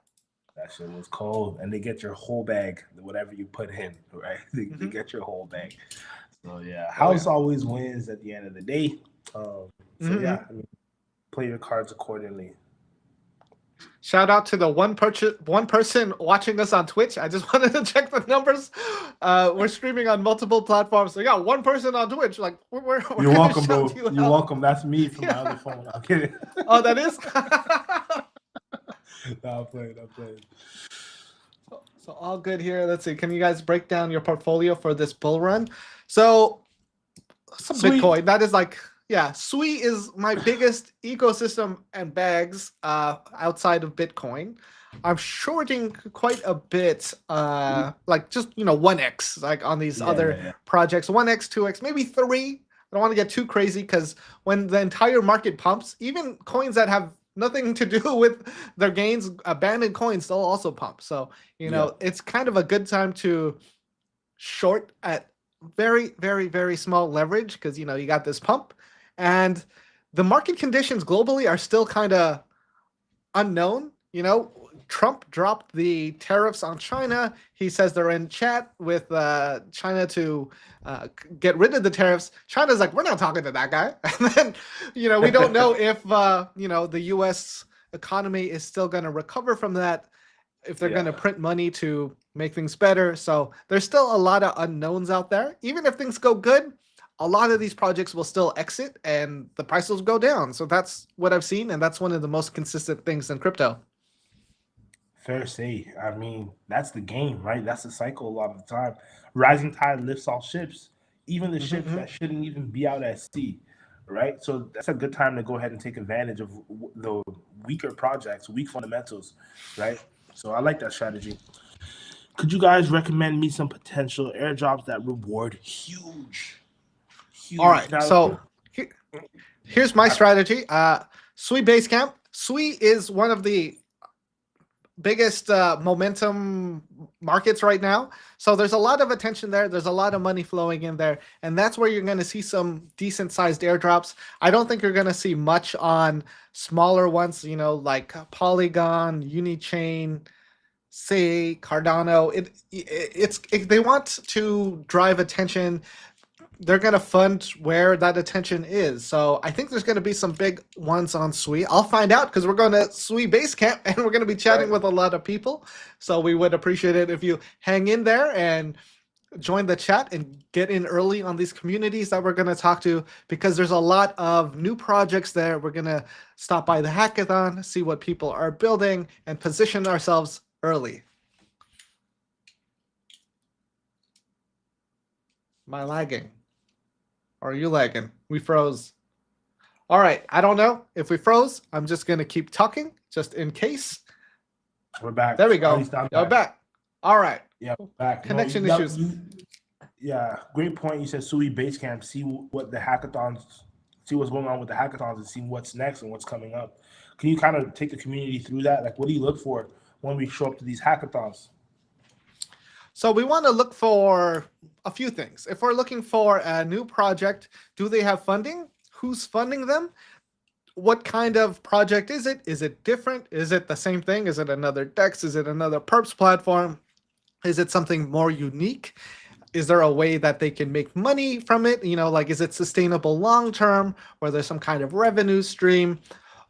Speaker 2: That shit was cold. And they get your whole bag, whatever you put in, right? They get your whole bag. So yeah, house always wins at the end of the day. So yeah, I mean, play your cards accordingly.
Speaker 1: Shout out to the one person watching us on Twitch. I just wanted to check the numbers. We're streaming on multiple platforms. So yeah, one person on Twitch. Like we're
Speaker 2: You're
Speaker 1: gonna
Speaker 2: welcome,
Speaker 1: shout
Speaker 2: bro.
Speaker 1: you
Speaker 2: You're
Speaker 1: out.
Speaker 2: welcome. That's me from my other phone. I'm kidding.
Speaker 1: Oh, that is.
Speaker 2: No, I'm playing.
Speaker 1: So all good here. Let's see. Can you guys break down your portfolio for this bull run? So some
Speaker 2: Sui.
Speaker 1: Bitcoin. That is like, yeah, Sui is my biggest ecosystem and bags outside of Bitcoin. I'm shorting quite a bit, like just 1x, like on these other projects, 1x, 2x, maybe 3. I don't want to get too crazy because when the entire market pumps, even coins that have nothing to do with their gains, abandoned coins, they'll also pump. So it's kind of a good time to short at very, very, very small leverage because you got this pump, and the market conditions globally are still kind of unknown. Trump dropped the tariffs on China. He says they're in chat with China to get rid of the tariffs. China's like, we're not talking to that guy. And then, we don't know if, the U.S. economy is still going to recover from that, if they're going to print money to make things better. So there's still a lot of unknowns out there. Even if things go good, a lot of these projects will still exit and the price will go down. So that's what I've seen, and that's one of the most consistent things in crypto.
Speaker 2: Fair say. I mean, that's the game, right? That's the cycle a lot of the time. Rising tide lifts all ships, even the ships that shouldn't even be out at sea, right? So that's a good time to go ahead and take advantage of the weaker projects, weak fundamentals, right? So I like that strategy. Could you guys recommend me some potential airdrops that reward huge?
Speaker 1: All right. So here's my strategy. Sui Basecamp. Sui is one of the biggest momentum markets right now. So there's a lot of attention there. There's a lot of money flowing in there. And that's where you're going to see some decent sized airdrops. I don't think you're going to see much on smaller ones, like Polygon, Unichain, say Cardano. They want to drive attention. They're going to fund where that attention is. So I think there's going to be some big ones on Sui. I'll find out because we're going to Sui Basecamp and we're going to be chatting with a lot of people. So we would appreciate it if you hang in there and join the chat and get in early on these communities that we're going to talk to, because there's a lot of new projects there. We're going to stop by the hackathon, see what people are building, and position ourselves early. Am I lagging? Or are you lagging? We froze. All right. I don't know if we froze. I'm just going to keep talking just in case.
Speaker 2: We're back.
Speaker 1: There we go. We're back. All right.
Speaker 2: Yeah, back.
Speaker 1: Connection issues.
Speaker 2: Yeah, great point. You said Sui Basecamp. See what the hackathons, see what's going on with the hackathons and see what's next and what's coming up. Can you kind of take the community through that? Like, what do you look for when we show up to these hackathons?
Speaker 1: So we want to look for a few things. If we're looking for a new project, do they have funding? Who's funding them? What kind of project is it? Is it different? Is it the same thing? Is it another DEX? Is it another perps platform? Is it something more unique? Is there a way that they can make money from it? Like, is it sustainable long-term, or there's some kind of revenue stream?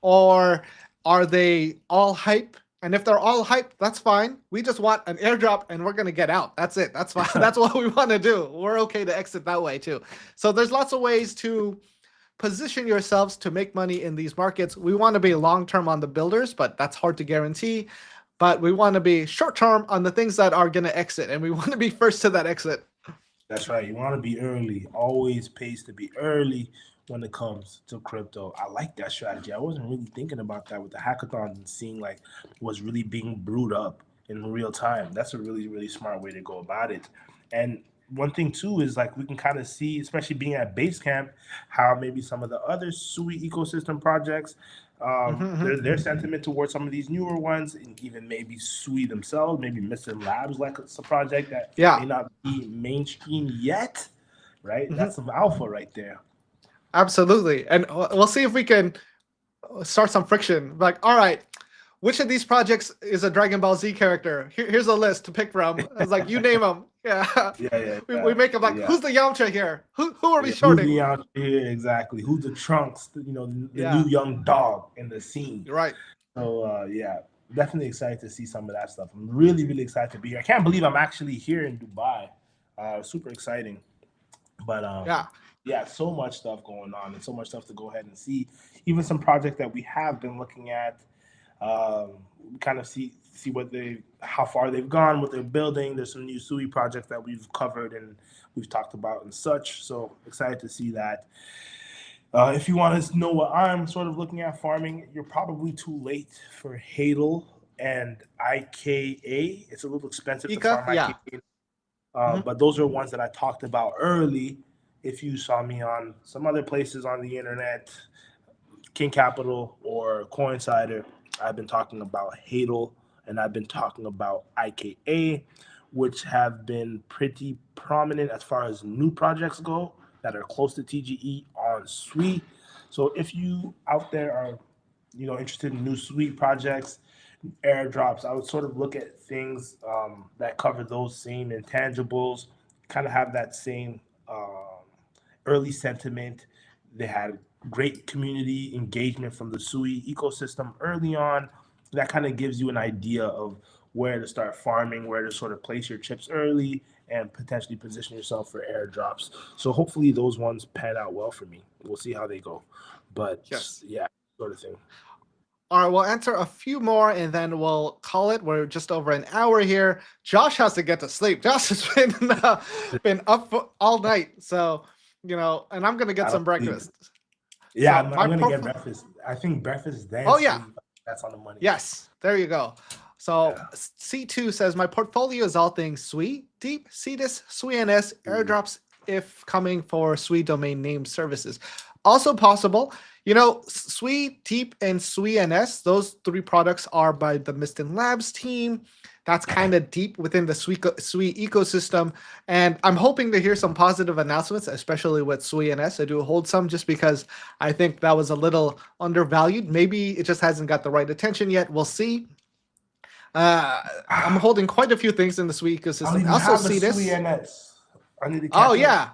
Speaker 1: Or are they all hype? And if they're all hype, that's fine. We just want an airdrop and we're going to get out. That's it. That's fine. That's what we want to do. We're okay to exit that way too. So there's lots of ways to position yourselves to make money in these markets. We want to be long-term on the builders, but that's hard to guarantee. But we want to be short-term on the things that are going to exit, and we want to be first to that exit.
Speaker 2: That's right. You want to be early. Always pays to be early when it comes to crypto. I like that strategy. I wasn't really thinking about that with the hackathon and seeing like what's really being brewed up in real time. That's a really, really smart way to go about it. And one thing too is like we can kind of see, especially being at Basecamp, how maybe some of the other Sui ecosystem projects, their sentiment towards some of these newer ones, and even maybe Sui themselves, maybe Mr. Labs, like it's a project that may not be mainstream yet, right? That's some alpha right there.
Speaker 1: Absolutely. And we'll see if we can start some friction. Like, all right, which of these projects is a Dragon Ball Z character? Here's a list to pick from. It's like, you name them. We make them like, who's the Yamcha here? Who are we shorting?
Speaker 2: Who's the Yamcha here? Exactly. Who's the Trunks? The new young dog in the scene.
Speaker 1: Right.
Speaker 2: So yeah, definitely excited to see some of that stuff. I'm really, really excited to be here. I can't believe I'm actually here in Dubai. Super exciting. But
Speaker 1: Yeah.
Speaker 2: yeah, so much stuff going on and so much stuff to go ahead and see. Even some projects that we have been looking at, kind of see what they how far they've gone, what they're building. There's some new Sui projects that we've covered and we've talked about and such. So excited to see that. If you want to know what I'm sort of looking at farming, you're probably too late for Hadel and IKA. It's a little expensive to
Speaker 1: Ika,
Speaker 2: farm
Speaker 1: yeah.
Speaker 2: IKA,
Speaker 1: Mhm.
Speaker 2: but those are ones that I talked about early. If you saw me on some other places on the internet, King Capital or Coincider, I've been talking about Hadel and I've been talking about IKA, which have been pretty prominent as far as new projects go that are close to TGE on Sui. So if you out there are, interested in new Sui projects, airdrops, I would sort of look at things that cover those same intangibles, kind of have that same early sentiment. They had great community engagement from the Sui ecosystem early on. That kind of gives you an idea of where to start farming, where to sort of place your chips early, and potentially position yourself for airdrops. So hopefully those ones pan out well for me. We'll see how they go. But
Speaker 1: Yes.
Speaker 2: yeah, sort of thing.
Speaker 1: All right, we'll answer a few more and then we'll call it. We're just over an hour here. Josh has to get to sleep. Josh has been up all night, so and I'm gonna get
Speaker 2: I don't
Speaker 1: some
Speaker 2: sleep.
Speaker 1: breakfast.
Speaker 2: Yeah,
Speaker 1: So
Speaker 2: I'm,
Speaker 1: my
Speaker 2: I'm gonna get
Speaker 1: portfolio.
Speaker 2: breakfast. I think breakfast then
Speaker 1: Oh yeah,
Speaker 2: sleep. That's on the money.
Speaker 1: yes. There you go. So
Speaker 2: Yeah.
Speaker 1: C2 says my portfolio is all things Sui, Deep, Cetus, Sui NS, airdrops if coming for Sui domain name services. Also possible. Sui Deep and Sui NS, those three products are by the Mistin Labs team. That's kind of deep within the Sui ecosystem. And I'm hoping to hear some positive announcements, especially with Sui NS. I do hold some just because I think that was a little undervalued. Maybe it just hasn't got the right attention yet. We'll see. I'm holding quite a few things in the Sui
Speaker 2: I don't
Speaker 1: ecosystem. I
Speaker 2: even
Speaker 1: also
Speaker 2: have a
Speaker 1: see
Speaker 2: Sui
Speaker 1: this.
Speaker 2: NS. I need to
Speaker 1: Oh
Speaker 2: catch up.
Speaker 1: yeah,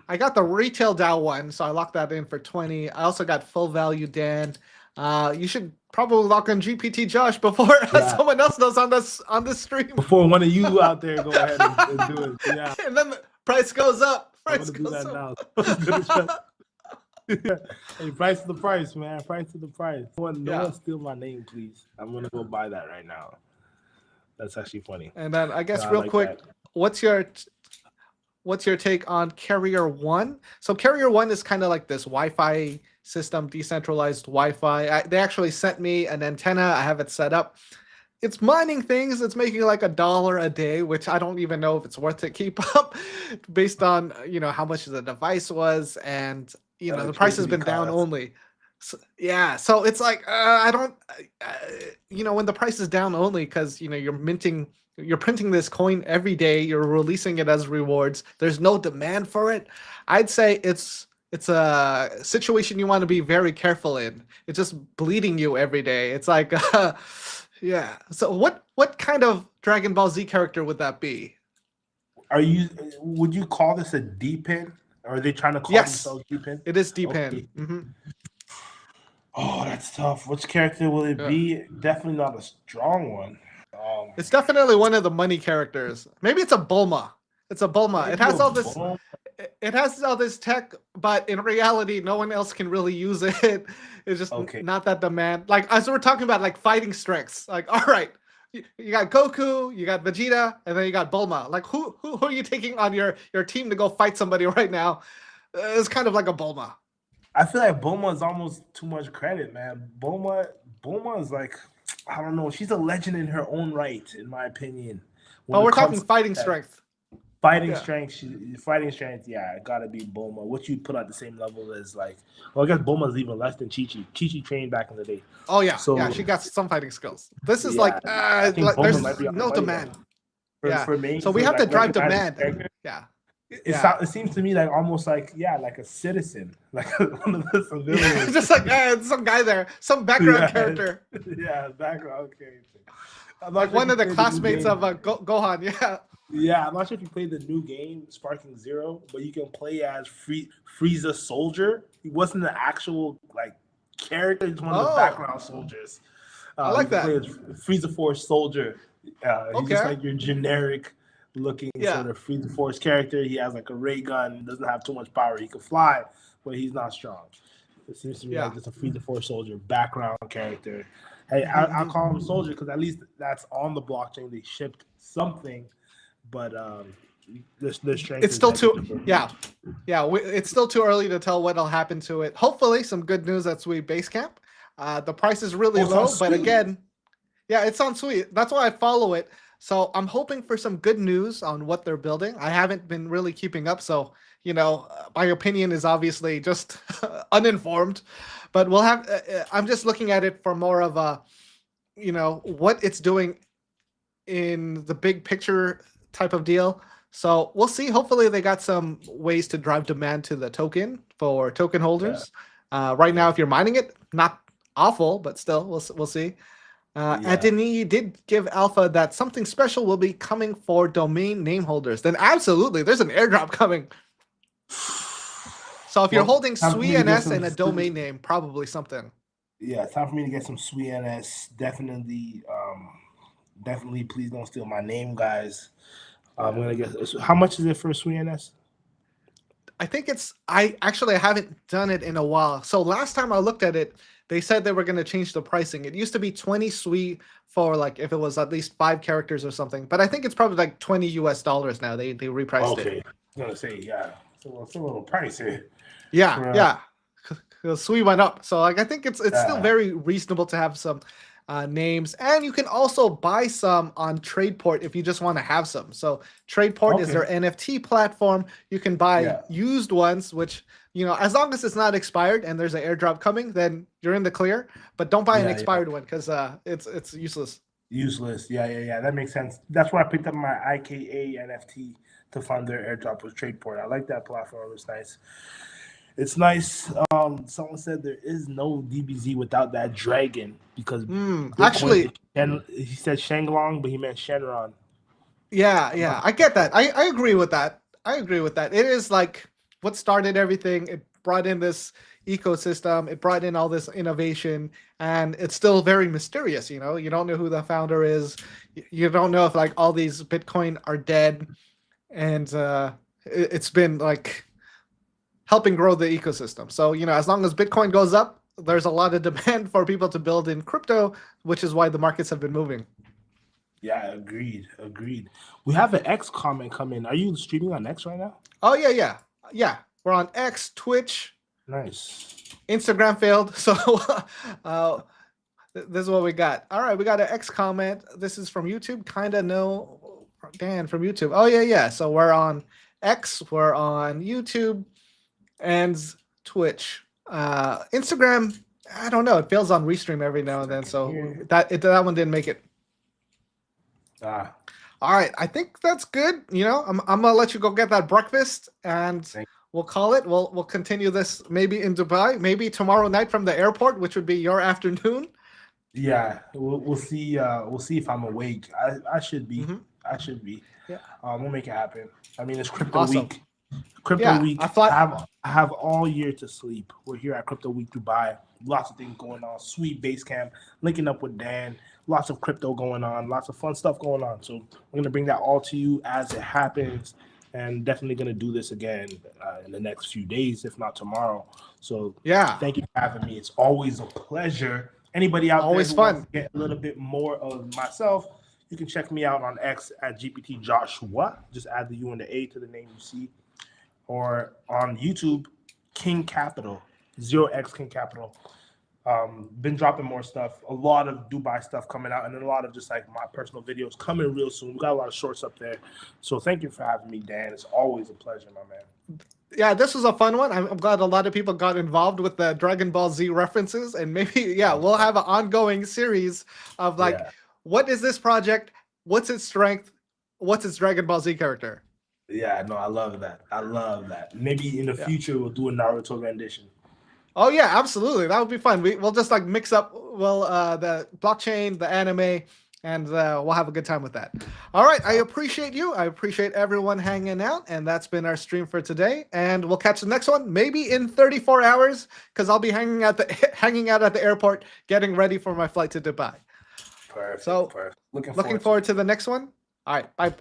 Speaker 1: I got the retail DAO one, so I locked that in for 20. I also got full value Dan. You should probably lock on GPT Josh before
Speaker 2: Yeah.
Speaker 1: someone else does on this stream.
Speaker 2: Before one of you out there go ahead and do it. Yeah.
Speaker 1: And then the price goes up.
Speaker 2: I'm
Speaker 1: Price
Speaker 2: gonna do
Speaker 1: goes
Speaker 2: that
Speaker 1: up.
Speaker 2: now. I'm gonna try. Yeah. Hey, price to the price, man. Price to the price. No
Speaker 1: Yeah.
Speaker 2: one steal my name, please. I'm gonna go buy that right now. That's actually funny.
Speaker 1: And then I
Speaker 2: No,
Speaker 1: guess
Speaker 2: I
Speaker 1: real
Speaker 2: like
Speaker 1: quick,
Speaker 2: that.
Speaker 1: what's your take on Carrier One? So Carrier One is kind of like this Wi-Fi system, decentralized Wi-Fi. They actually sent me an antenna. I have it set up. It's mining things. It's making like $1 a day, which I don't even know if it's worth to keep up, based on how much the device was, and the price has
Speaker 2: Electricity
Speaker 1: been down
Speaker 2: costs.
Speaker 1: only. So, yeah, so it's like I don't, when the price is down only because you're printing this coin every day, you're releasing it as rewards. There's no demand for it. I'd say it's a situation you want to be very careful in. It's just bleeding you every day. It's like, yeah. So what kind of Dragon Ball Z character would that be?
Speaker 2: Would you call this a D pin? Or are they trying to call
Speaker 1: Yes,
Speaker 2: themselves D pin?
Speaker 1: it is D-Pen.
Speaker 2: Okay. Oh, that's tough. Which character will it
Speaker 1: Yeah.
Speaker 2: be? Definitely not a strong one.
Speaker 1: It's definitely one of the money characters. Maybe it's a Bulma. It's a Bulma. It
Speaker 2: Maybe a
Speaker 1: has all this.
Speaker 2: bone.
Speaker 1: It has all this tech, but in reality, no one else can really use it. It's just
Speaker 2: Okay.
Speaker 1: not that demand. Like as we're talking about, like fighting strengths. Like, all right, you got Goku, you got Vegeta, and then you got Bulma. Like, who are you taking on your team to go fight somebody right now? It's kind of like a Bulma.
Speaker 2: I feel like Bulma is almost too much credit, man. Bulma is like, I don't know. She's a legend in her own right, in my opinion. When
Speaker 1: But
Speaker 2: it
Speaker 1: we're talking
Speaker 2: comes to
Speaker 1: fighting
Speaker 2: that
Speaker 1: strength.
Speaker 2: fighting
Speaker 1: Yeah.
Speaker 2: strength, fighting strength, yeah, it gotta be Bulma. What you put at the same level as like, well, I guess Bulma's even less than Chi Chi. Chi Chi trained back in the day.
Speaker 1: Oh yeah, yeah.
Speaker 2: So
Speaker 1: She got some fighting skills. This is
Speaker 2: yeah,
Speaker 1: like
Speaker 2: I think Bulma might
Speaker 1: there's
Speaker 2: be on the
Speaker 1: no
Speaker 2: money
Speaker 1: demand.
Speaker 2: though.
Speaker 1: Yeah.
Speaker 2: For me,
Speaker 1: So we
Speaker 2: for
Speaker 1: have to
Speaker 2: like
Speaker 1: drive
Speaker 2: recognizing
Speaker 1: demand.
Speaker 2: character,
Speaker 1: Yeah.
Speaker 2: it,
Speaker 1: Yeah.
Speaker 2: it seems to me like almost like like a citizen, like one of the civilians.
Speaker 1: Just like some guy there, some background character.
Speaker 2: Yeah, background character. I'm
Speaker 1: Like
Speaker 2: not sure if
Speaker 1: one
Speaker 2: you
Speaker 1: of the
Speaker 2: played the new
Speaker 1: classmates
Speaker 2: game.
Speaker 1: of Gohan. Yeah.
Speaker 2: Yeah, I'm not sure if you played the new game, Sparking Zero, but you can play as Frieza Soldier. He wasn't the actual like character; he's one of the
Speaker 1: Oh.
Speaker 2: background soldiers.
Speaker 1: I like
Speaker 2: You can
Speaker 1: that.
Speaker 2: play as Frieza Force Soldier. He's just
Speaker 1: Okay.
Speaker 2: like your generic looking sort of Frieza Force character. He has like a ray gun, doesn't have too much power. He can fly, but he's not strong. It seems to me like just a Frieza Force Soldier background character. Hey, I'll call him Soldier because at least that's on the blockchain. They shipped something, but their strength
Speaker 1: It's
Speaker 2: is
Speaker 1: still too
Speaker 2: negligible.
Speaker 1: it's still too early to tell what'll happen to it. Hopefully, some good news at Sui Basecamp. The price is really low, but again, it's on Sui. That's why I follow it. So I'm hoping for some good news on what they're building. I haven't been really keeping up, so my opinion is obviously just uninformed. But we'll have. I'm just looking at it for more of a, what it's doing in the big picture type of deal. So we'll see. Hopefully, they got some ways to drive demand to the token for token holders. Right now, if you're mining it, not awful, but still, we'll see. Anthony did give Alpha that something special will be coming for domain name holders. Then absolutely, there's an airdrop coming. So if you're holding Sui and S and a domain name, probably something.
Speaker 2: Yeah, time for me to get some Sui and S. Definitely, please don't steal my name, guys. I'm gonna get. How much is it for Sui and S?
Speaker 1: I think I haven't done it in a while. So last time I looked at it, they said they were going to change the pricing. It used to be 20 Sui for like if it was at least 5 characters or something. But I think it's probably like $20 US now. They repriced it.
Speaker 2: Okay, I was gonna say it's a little pricey.
Speaker 1: Yeah. Sui went up, so like I think it's still very reasonable to have some names, and you can also buy some on Tradeport if you just want to have some. So Tradeport is their NFT platform. You can buy used ones, which as long as it's not expired and there's an airdrop coming, then you're in the clear. But don't buy an expired one because it's useless.
Speaker 2: Useless. Yeah. That makes sense. That's where I picked up my IKA NFT to fund their airdrop with Tradeport. I like that platform. It's nice. It's nice. Someone said there is no DBZ without that dragon because
Speaker 1: actually,
Speaker 2: he said Shenglong, but he meant Shenron.
Speaker 1: Yeah. I get that. I agree with that. It is like what started everything. It brought in this ecosystem. It brought in all this innovation, and it's still very mysterious. You don't know who the founder is. You don't know if like all these Bitcoin are dead, and it's been like helping grow the ecosystem. So, as long as Bitcoin goes up, there's a lot of demand for people to build in crypto, which is why the markets have been moving.
Speaker 2: Yeah, agreed. We have an X comment come in. Are you streaming on X right now?
Speaker 1: Oh, yeah. We're on X, Twitch.
Speaker 2: Nice.
Speaker 1: Instagram failed. So this is what we got. All right, we got an X comment. This is from YouTube. Dan from YouTube. Oh, yeah. So we're on X, we're on YouTube, and Twitch. Instagram, I don't know. It fails on Restream every now and then, so that one didn't make it. All right, I think that's good. I'm gonna let you go get that breakfast, and we'll call it. We'll continue this maybe in Dubai, maybe tomorrow night from the airport, which would be your afternoon.
Speaker 2: Yeah, we'll see. We'll see if I'm awake. I should be. I should be.
Speaker 1: Yeah.
Speaker 2: We'll make it happen. I mean, it's crypto week.
Speaker 1: Week.
Speaker 2: I have all year to sleep. We're here at Crypto Week Dubai. Lots of things going on. Sweet Basecamp, linking up with Dan. Lots of crypto going on. Lots of fun stuff going on. So we're gonna bring that all to you as it happens, and definitely gonna do this again in the next few days, if not tomorrow. So thank you for having me. It's always a pleasure. Anybody out there who wants to get a little bit more of myself, you can check me out on X at GPT Joshua. Just add the U and the A to the name you see. Or on YouTube, King Capital, 0x King Capital. Been dropping more stuff, a lot of Dubai stuff coming out, and then a lot of just like my personal videos coming real soon. We got a lot of shorts up there. So thank you for having me, Dan. It's always a pleasure, my man.
Speaker 1: Yeah, this was a fun one. I'm glad a lot of people got involved with the Dragon Ball Z references, and maybe we'll have an ongoing series of like, what is this project? What's its strength? What's its Dragon Ball Z character?
Speaker 2: Yeah, no, I love that. Maybe in the future we'll do a Naruto rendition.
Speaker 1: Oh yeah, absolutely. That would be fun. We'll just like mix up the blockchain, the anime, and we'll have a good time with that. All right, I appreciate you. I appreciate everyone hanging out, and that's been our stream for today. And we'll catch the next one maybe in 34 hours because I'll be hanging out at the airport, getting ready for my flight to Dubai.
Speaker 2: Perfect.
Speaker 1: So
Speaker 2: perfect.
Speaker 1: looking forward to the next one. All right, bye.